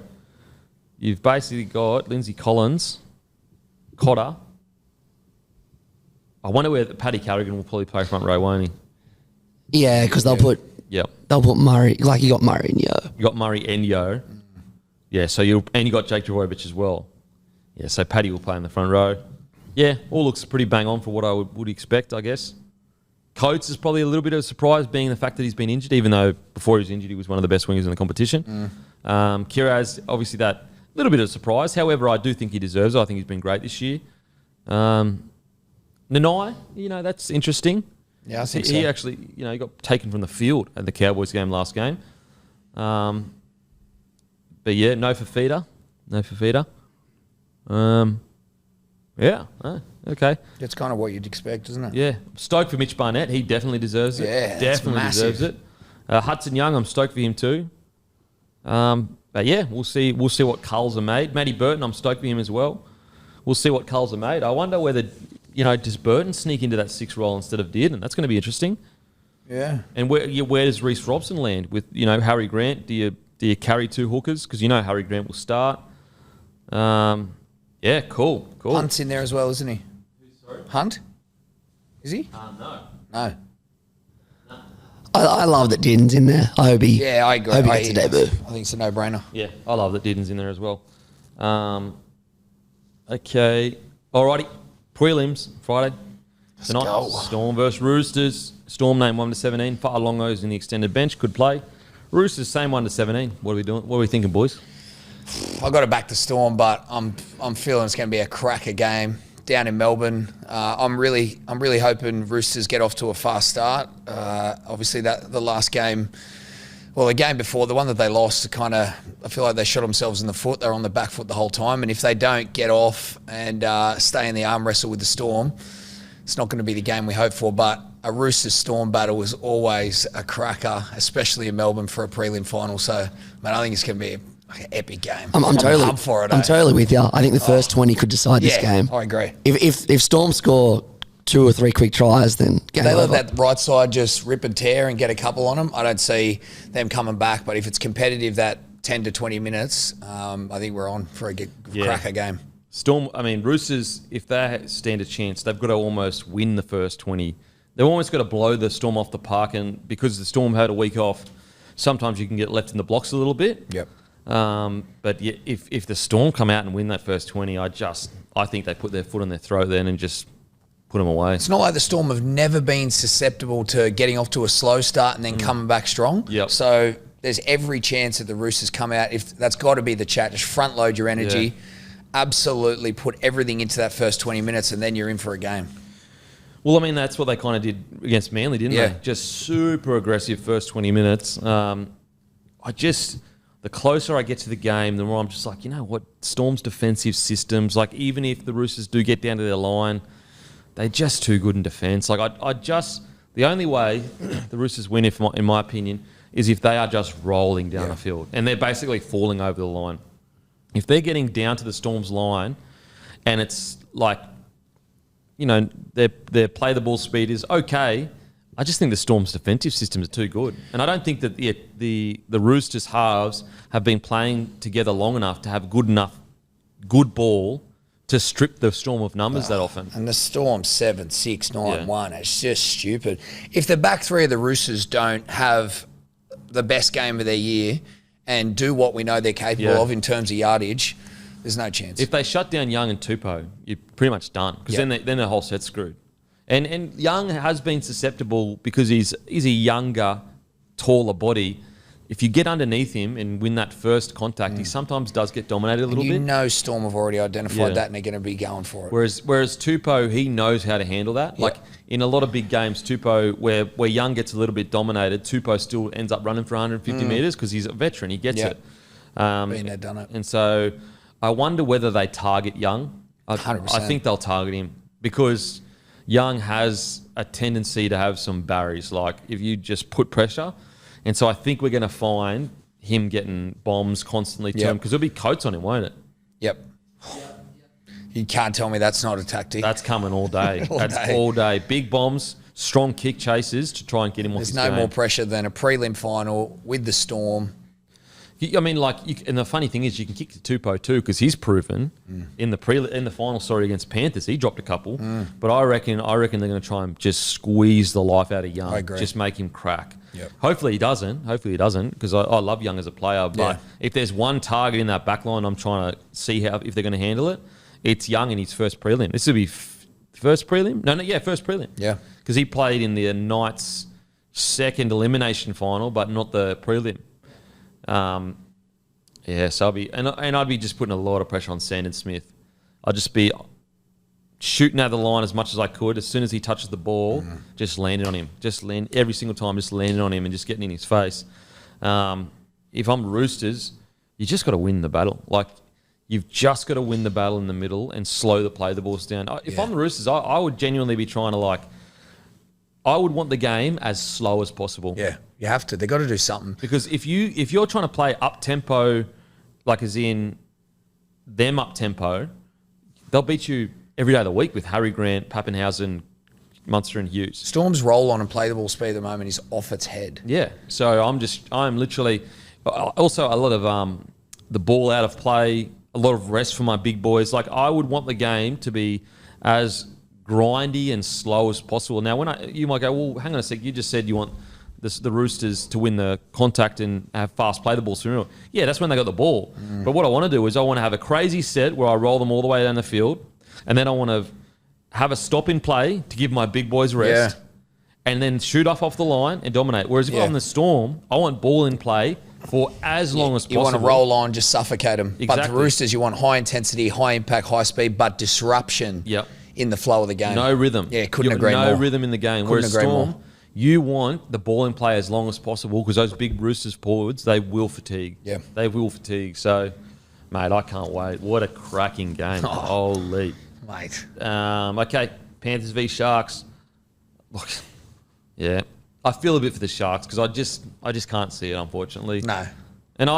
You've basically got Lindsay Collins, Cotter. I wonder where Paddy Carrigan will probably play front row, won't he? Yeah, because they'll put Murray. Like you got Murray and Yeo. You got Murray and Yeo. Yeah, so you got Jake Trbojevic as well. Yeah, so Paddy will play in the front row. Yeah, all looks pretty bang on for what I would expect, I guess. Coates is probably a little bit of a surprise, being the fact that he's been injured, even though before he was injured, he was one of the best wingers in the competition. Kiraz, obviously that little bit of a surprise. However, I do think he deserves it. I think he's been great this year. Nanai, that's interesting. Yeah, I think He so. actually, he got taken from the field at the Cowboys game last game. But yeah, no Fafita. Okay. That's kind of what you'd expect, isn't it? Yeah, stoked for Mitch Barnett. He definitely deserves it. Yeah, that's definitely massive. deserves it. Hudson Young, I'm stoked for him too. But yeah, we'll see what culls are made. Matty Burton, I'm stoked for him as well. We'll see what culls are made. I wonder whether does Burton sneak into that 6 role instead of Dearden? That's going to be interesting. Yeah. And where does Reece Robson land with Harry Grant? Do you carry 2 hookers because Harry Grant will start? Yeah, cool. Hunt's in there as well, isn't he? Sorry? Hunt? Is he? No. No. I love that Din's in there. I hope he. Yeah, I agree. Hope he gets a debut. I think it's a no-brainer. Yeah, I love that Dearden's in there as well. Okay, alrighty. Prelims Friday tonight. go. Storm versus Roosters. Storm name 1-17. Fa'alongo's in the extended bench. Could play. Roosters same 1-17. What are we doing? What are we thinking, boys? I got to back the Storm, but I'm feeling it's going to be a cracker game down in Melbourne. I'm really hoping Roosters get off to a fast start. Obviously, the last game, well, the game before, the one that they lost, I feel like they shot themselves in the foot. They're on the back foot the whole time, and if they don't get off and stay in the arm wrestle with the Storm, it's not going to be the game we hope for. But a Roosters Storm battle is always a cracker, especially in Melbourne for a prelim final. So, man, I think it's going to be an epic game. I'm totally pumped for it. I'm totally with you. I think the first 20 could decide this game. I agree. If Storm score 2 or 3 quick tries, then game They over. let that right side just rip and tear and get a couple on them. I don't see them coming back, but if it's competitive that 10 to 20 minutes, I think we're on for a cracker game. Storm, Roosters, if they stand a chance, they've got to almost win the first 20. They've almost got to blow the Storm off the park, and because the Storm had a week off, sometimes you can get left in the blocks a little bit. Yep. But yeah, if the Storm come out and win that first 20, I think they put their foot on their throat then and just put them away. It's not like the Storm have never been susceptible to getting off to a slow start and then coming back strong. Yep. So there's every chance that the Roosters come out. If that's got to be the chat, just front load your energy. Yeah. Absolutely put everything into that first 20 minutes and then you're in for a game. Well, that's what they kind of did against Manly, didn't Yeah. they? Just super aggressive first 20 minutes. The closer I get to the game, the more I'm just like, what? Storm's defensive systems, like even if the Roosters do get down to their line, they're just too good in defence. Like the only way the Roosters win, in my opinion, is if they are just rolling down the field and they're basically falling over the line. If they're getting down to the Storm's line and it's like, their play the ball speed is okay, I just think the Storm's defensive systems are too good. And I don't think that the Roosters halves have been playing together long enough to have good ball to strip the Storm of numbers that often. And the Storm 7-6-9-1, it's just stupid. If the back three of the Roosters don't have the best game of their year and do what we know they're capable of in terms of yardage, there's no chance. If they shut down Young and Tupou, you're pretty much done because then the whole set's screwed. And Young has been susceptible because he's a younger, taller body. If you get underneath him and win that first contact, he sometimes does get dominated a little bit. Storm have already identified that and they're going to be going for it. Whereas Tupou, he knows how to handle that. Like in a lot of big games, Tupou, where Young gets a little bit dominated, Tupou still ends up running for 150 metres because he's a veteran. He gets it. Been there, done it. And so I wonder whether they target Young. 100%. I think they'll target him because Young has a tendency to have some barriers, like if you just put pressure. And so I think we're going to find him getting bombs constantly to him because there'll be coats on him, won't it? Yep. You can't tell me that's not a tactic. That's coming all day. That's day. all day. Big bombs, strong kick chases to try and get him off his There's no game. more pressure than a prelim final with the Storm. And the funny thing is, you can kick to Tupou too because he's proven in the final against Panthers, he dropped a couple. But I reckon they're going to try and just squeeze the life out of Young. I agree. Just make him crack. Yep. Hopefully he doesn't because I love Young as a player. But if there's one target in that back line, I'm trying to see if they're going to handle it. It's Young in his first prelim. This will be first prelim? First prelim. Yeah. Because he played in the Knights' second elimination final, but not the prelim. Yeah, so I'd be just putting a lot of pressure on Sandor Smith. I'd just be shooting at the line as much as I could. As soon as he touches the ball, just landing on him. Every single time, just landing on him and just getting in his face. If I'm Roosters, you just got to win the battle. Like, you've just got to win the battle in the middle and slow the balls down. If I'm the Roosters, I would genuinely be trying to, I would want the game as slow as possible. Yeah, you have to. They got to do something. Because if you're trying to play up tempo, like as in them up tempo, they'll beat you every day of the week with Harry Grant, Pappenhausen, Munster and Hughes. Storm's roll on and play the ball speed at the moment is off its head. Yeah. So I'm literally also a lot of the ball out of play, a lot of rest for my big boys. Like, I would want the game to be as grindy and slow as possible. Now, you might go, well, hang on a sec, you just said you want the Roosters to win the contact and have fast play the ball sooner. Yeah, that's when they got the ball. But what I want to do is I want to have a crazy set where I roll them all the way down the field, and then I want to have a stop in play to give my big boys rest, and then shoot off the line and dominate. Whereas if I'm the Storm, I want ball in play for as long as possible. You want to roll on, just suffocate them. Exactly. But the Roosters, you want high intensity, high impact, high speed, but disruption in the flow of the game. No rhythm. Yeah, couldn't agree more. No rhythm in the game. Whereas Storm, you want the ball in play as long as possible because those big Roosters forwards, they will fatigue. Yeah. They will fatigue. So, mate, I can't wait. What a cracking game. Holy. Mate. Okay, Panthers v Sharks. Look, yeah. I feel a bit for the Sharks because I just can't see it, unfortunately. No. And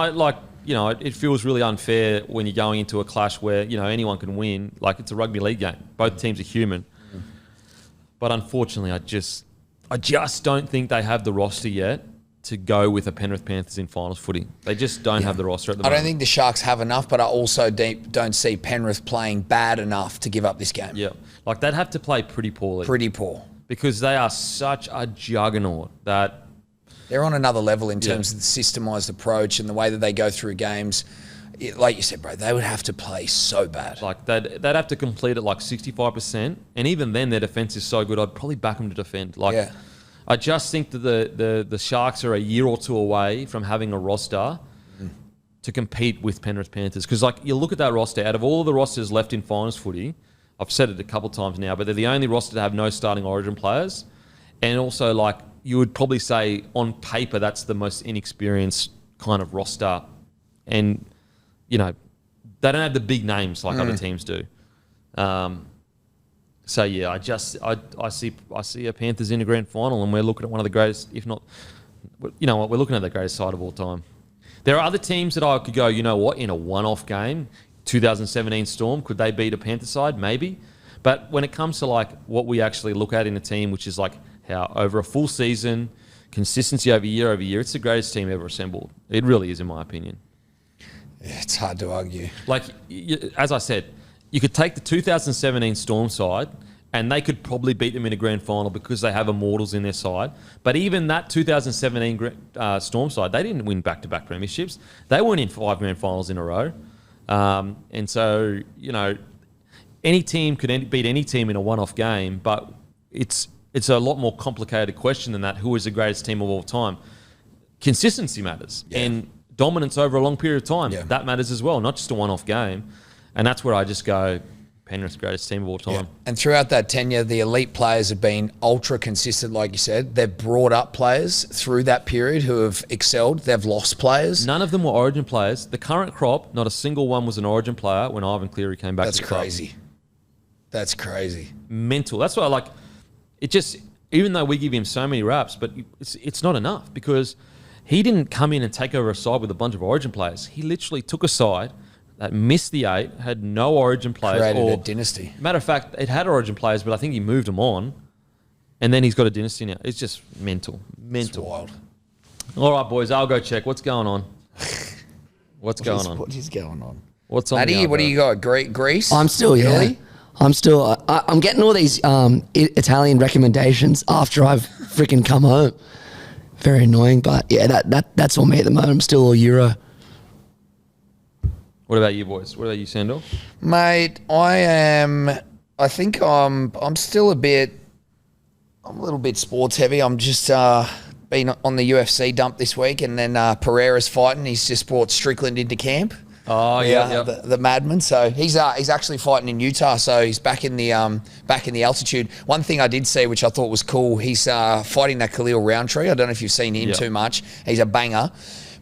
it feels really unfair when you're going into a clash where, anyone can win. Like, it's a rugby league game. Both teams are human. But unfortunately, I just don't think they have the roster yet to go with a Penrith Panthers in finals footy. They just don't have the roster at the moment. I don't think the Sharks have enough, but I also don't see Penrith playing bad enough to give up this game. Yeah. Like, they'd have to play pretty poorly. Pretty poor. Because they are such a juggernaut that... They're on another level in terms of the systemised approach and the way that they go through games. Like you said, bro, they would have to play so bad. Like, they'd have to complete at 65%. And even then, their defence is so good, I'd probably back them to defend. I just think that the Sharks are a year or two away from having a roster to compete with Penrith Panthers. Because, you look at that roster, out of all of the rosters left in finals footy, I've said it a couple of times now, but they're the only roster to have no starting Origin players. And also, you would probably say on paper that's the most inexperienced kind of roster. And, they don't have the big names like other teams do. So, yeah, I see a Panthers in a grand final, and we're looking at one of the greatest, if not, we're looking at the greatest side of all time. There are other teams that I could go, in a one-off game, 2017 Storm, could they beat a Panther side? Maybe. But when it comes to what we actually look at in a team, which is how over a full season, consistency over year, it's the greatest team ever assembled. It really is, in my opinion. Yeah, it's hard to argue. As I said, you could take the 2017 Storm side and they could probably beat them in a grand final because they have immortals in their side. But even that 2017 Storm side, they didn't win back-to-back premierships. They weren't in 5 grand finals in a row. And so, any team could beat any team in a one-off game, but it's a lot more complicated question than that. Who is the greatest team of all time? Consistency matters. Yeah. And dominance over a long period of time, that matters as well, not just a one-off game. And that's where I just go, Penrith's greatest team of all time. Yeah. And throughout that tenure, the elite players have been ultra consistent, like you said. They've brought up players through that period who have excelled. They've lost players. None of them were Origin players. The current crop, not a single one was an Origin player when Ivan Cleary came back to the club. That's crazy. That's crazy. Mental. That's why it just, even though we give him so many raps, but it's not enough because he didn't come in and take over a side with a bunch of Origin players. He literally took a side that missed the 8, had no Origin players. Created a dynasty. Matter of fact, it had Origin players, but I think he moved them on, and then he's got a dynasty now. It's just mental. It's wild. All right, boys, I'll go check. What's going on? What's going on? What is going on? What's on Matty, what do you got? Greece? I'm still, Italy? I'm getting all these Italian recommendations after I've freaking come home. Very annoying, but yeah, that's all me at the moment. I'm still all Euro. What about you, boys? What about you, Sandor? Mate, I think I'm still I'm a little bit sports heavy. I'm just been been on the UFC dump this week, and then Pereira's fighting. He's just brought Strickland into camp. Oh yeah. The madman. So he's actually fighting in Utah. So he's back in the altitude. One thing I did see, which I thought was cool, he's fighting that Khalil Roundtree. I don't know if you've seen him too much. He's a banger.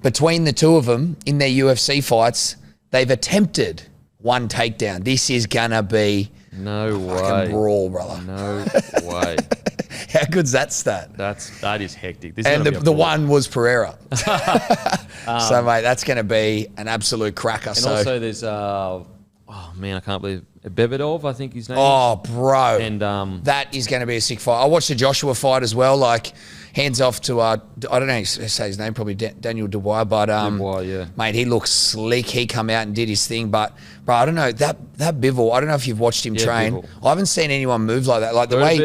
Between the two of them in their UFC fights, they've attempted one takedown. This is gonna be no way fucking brawl, brother. No way. How good's that stat? That is hectic. This And is the one was Pereira. So, mate, that's going to be an absolute cracker. And also there's, oh, man, I can't believe Bebedov, I think his name oh, bro. And that is going to be a sick fight. I watched the Joshua fight as well. Like, hands off to, I don't know how to say his name, probably Daniel Dubois. But, Dubois, yeah. Mate, he looks slick. He come out and did his thing. But, bro, I don't know. That Bivol, I don't know if you've watched him train. Bivol. I haven't seen anyone move like that. Like, the way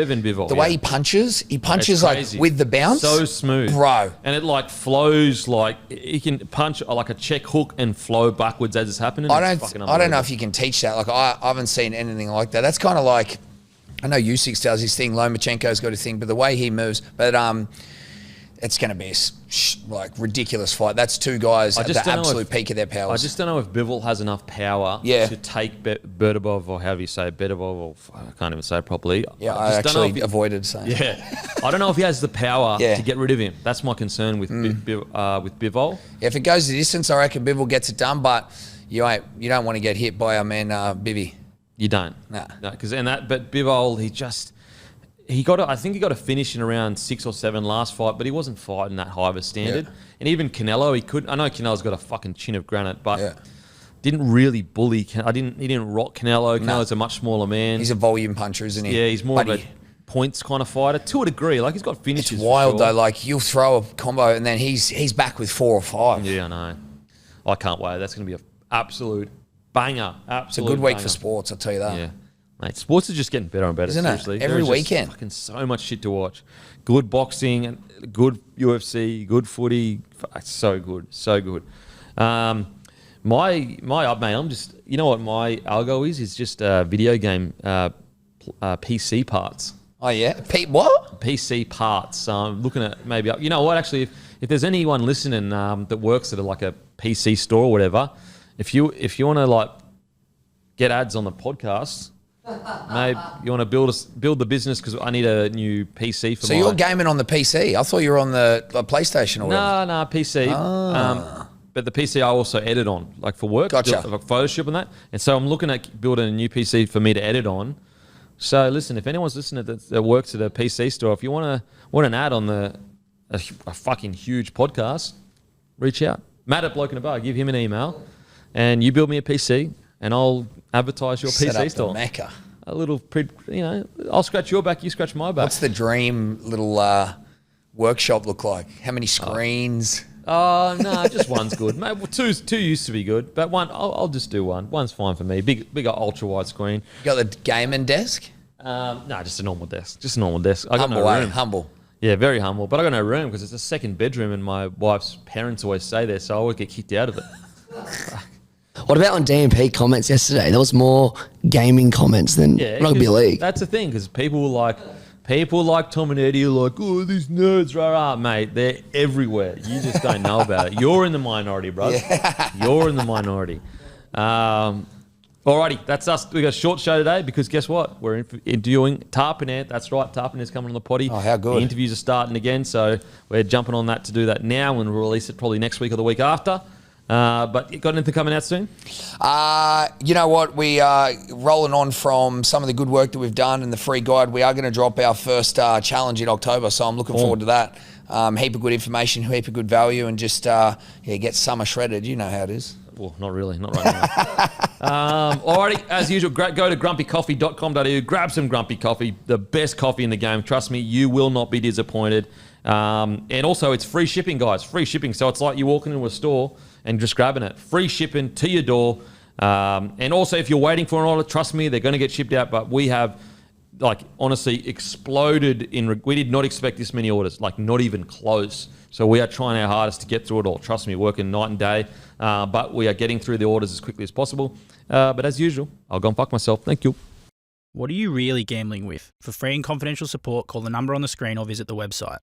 he punches like with the bounce. So smooth. Bro. And it, like, flows, like, he can punch like a check hook and flow backwards as it's happening. I don't know if you can teach that. Like, I haven't seen anything like that. That's kind of like, I know Usyk does his thing. Lomachenko's got his thing, but the way he moves, but it's going to be like ridiculous fight. That's two guys at the absolute peak of their powers. I just don't know if Bivol has enough power to take Berdabov, or however you say it, Berdabov, or I can't even say it properly. Yeah, I actually avoided saying. Yeah, I don't know if he has the power to get rid of him. That's my concern with Bivol. Yeah, if it goes the distance, I reckon Bivol gets it done, but you don't want to get hit by our man Bivy. You don't. No, because but Bivol, I think he got a finish in around 6 or 7 last fight, but he wasn't fighting that high of a standard. Yeah. And even Canelo, I know Canelo's got a fucking chin of granite, but didn't really bully. He didn't rock Canelo. Canelo's a much smaller man. He's a volume puncher, isn't he? Yeah, he's more of a points kind of fighter to a degree. Like, he's got finishes. It's wild though. Like, you'll throw a combo and then he's back with 4 or 5. Yeah, I know. I can't wait. That's going to be an absolute banger. It's a good week for sports, I'll tell you that. Yeah. Mate, sports is just getting better and better, isn't seriously. It? Every weekend. Fucking so much shit to watch. Good boxing, and good UFC, good footy. It's so good. So good. My up, mate, I'm just, you know what my algo is? It's just video game PC parts. Oh, yeah? What? PC parts. So I'm looking at maybe, you know what, actually, if there's anyone listening that works at like a PC store or whatever, if you want to like get ads on the podcast, maybe you want to build the business, because I need a new PC for. So you're gaming on the PC? I thought you were on the PlayStation or whatever. No, PC. But the PC I also edit on, like for work. Gotcha. Like Photoshop and that. And so I'm looking at building a new PC for me to edit on. So listen, if anyone's listening that works at a PC store, if you want an ad on a fucking huge podcast, reach out. Matt at Bloke in a Bar, give him an email, and you build me a PC, and I'll advertise your Set PC up store. The Mecca. A little, I'll scratch your back, you scratch my back. What's the dream little workshop look like? How many screens? Oh, no, just one's good. Mate, two used to be good, but one, I'll just do one. One's fine for me. Bigger ultra-wide screen. You got the gaming desk? No, just a normal desk. I got humble, no room. Humble. Yeah, very humble. But I got no room because it's a second bedroom, and my wife's parents always stay there, so I always get kicked out of it. What about on DMP comments yesterday? There was more gaming comments than rugby league. That's the thing, because people like Tom and Eddie are like, oh, these nerds, rah, mate. They're everywhere. You just don't know about it. You're in the minority, bro. Yeah. You're in the minority. Alrighty, that's us. We got a short show today because guess what? We're doing Tarpon. That's right, Tarpon is coming on the potty. Oh, how good. The interviews are starting again, so we're jumping on that to do that now, and we'll release it probably next week or the week after. But you got anything coming out soon? You know what? We are rolling on from some of the good work that we've done and the free guide. We are going to drop our first challenge in October, so I'm looking forward to that. Heap of good information, heap of good value, and just get summer shredded. You know how it is. Well, not really, not right now. Alrighty, as usual, go to grumpycoffee.com.au, grab some Grumpy Coffee, the best coffee in the game. Trust me, you will not be disappointed. And also, it's free shipping, guys. Free shipping. So it's like you walking into a store and just grabbing it. Free shipping to your door. And also, if you're waiting for an order, trust me, they're going to get shipped out. But we have, like, honestly exploded we did not expect this many orders, like not even close. So we are trying our hardest to get through it all. Trust me, working night and day. But we are getting through the orders as quickly as possible. But as usual, I'll go and fuck myself. Thank you. What are you really gambling with? For free and confidential support, call the number on the screen or visit the website.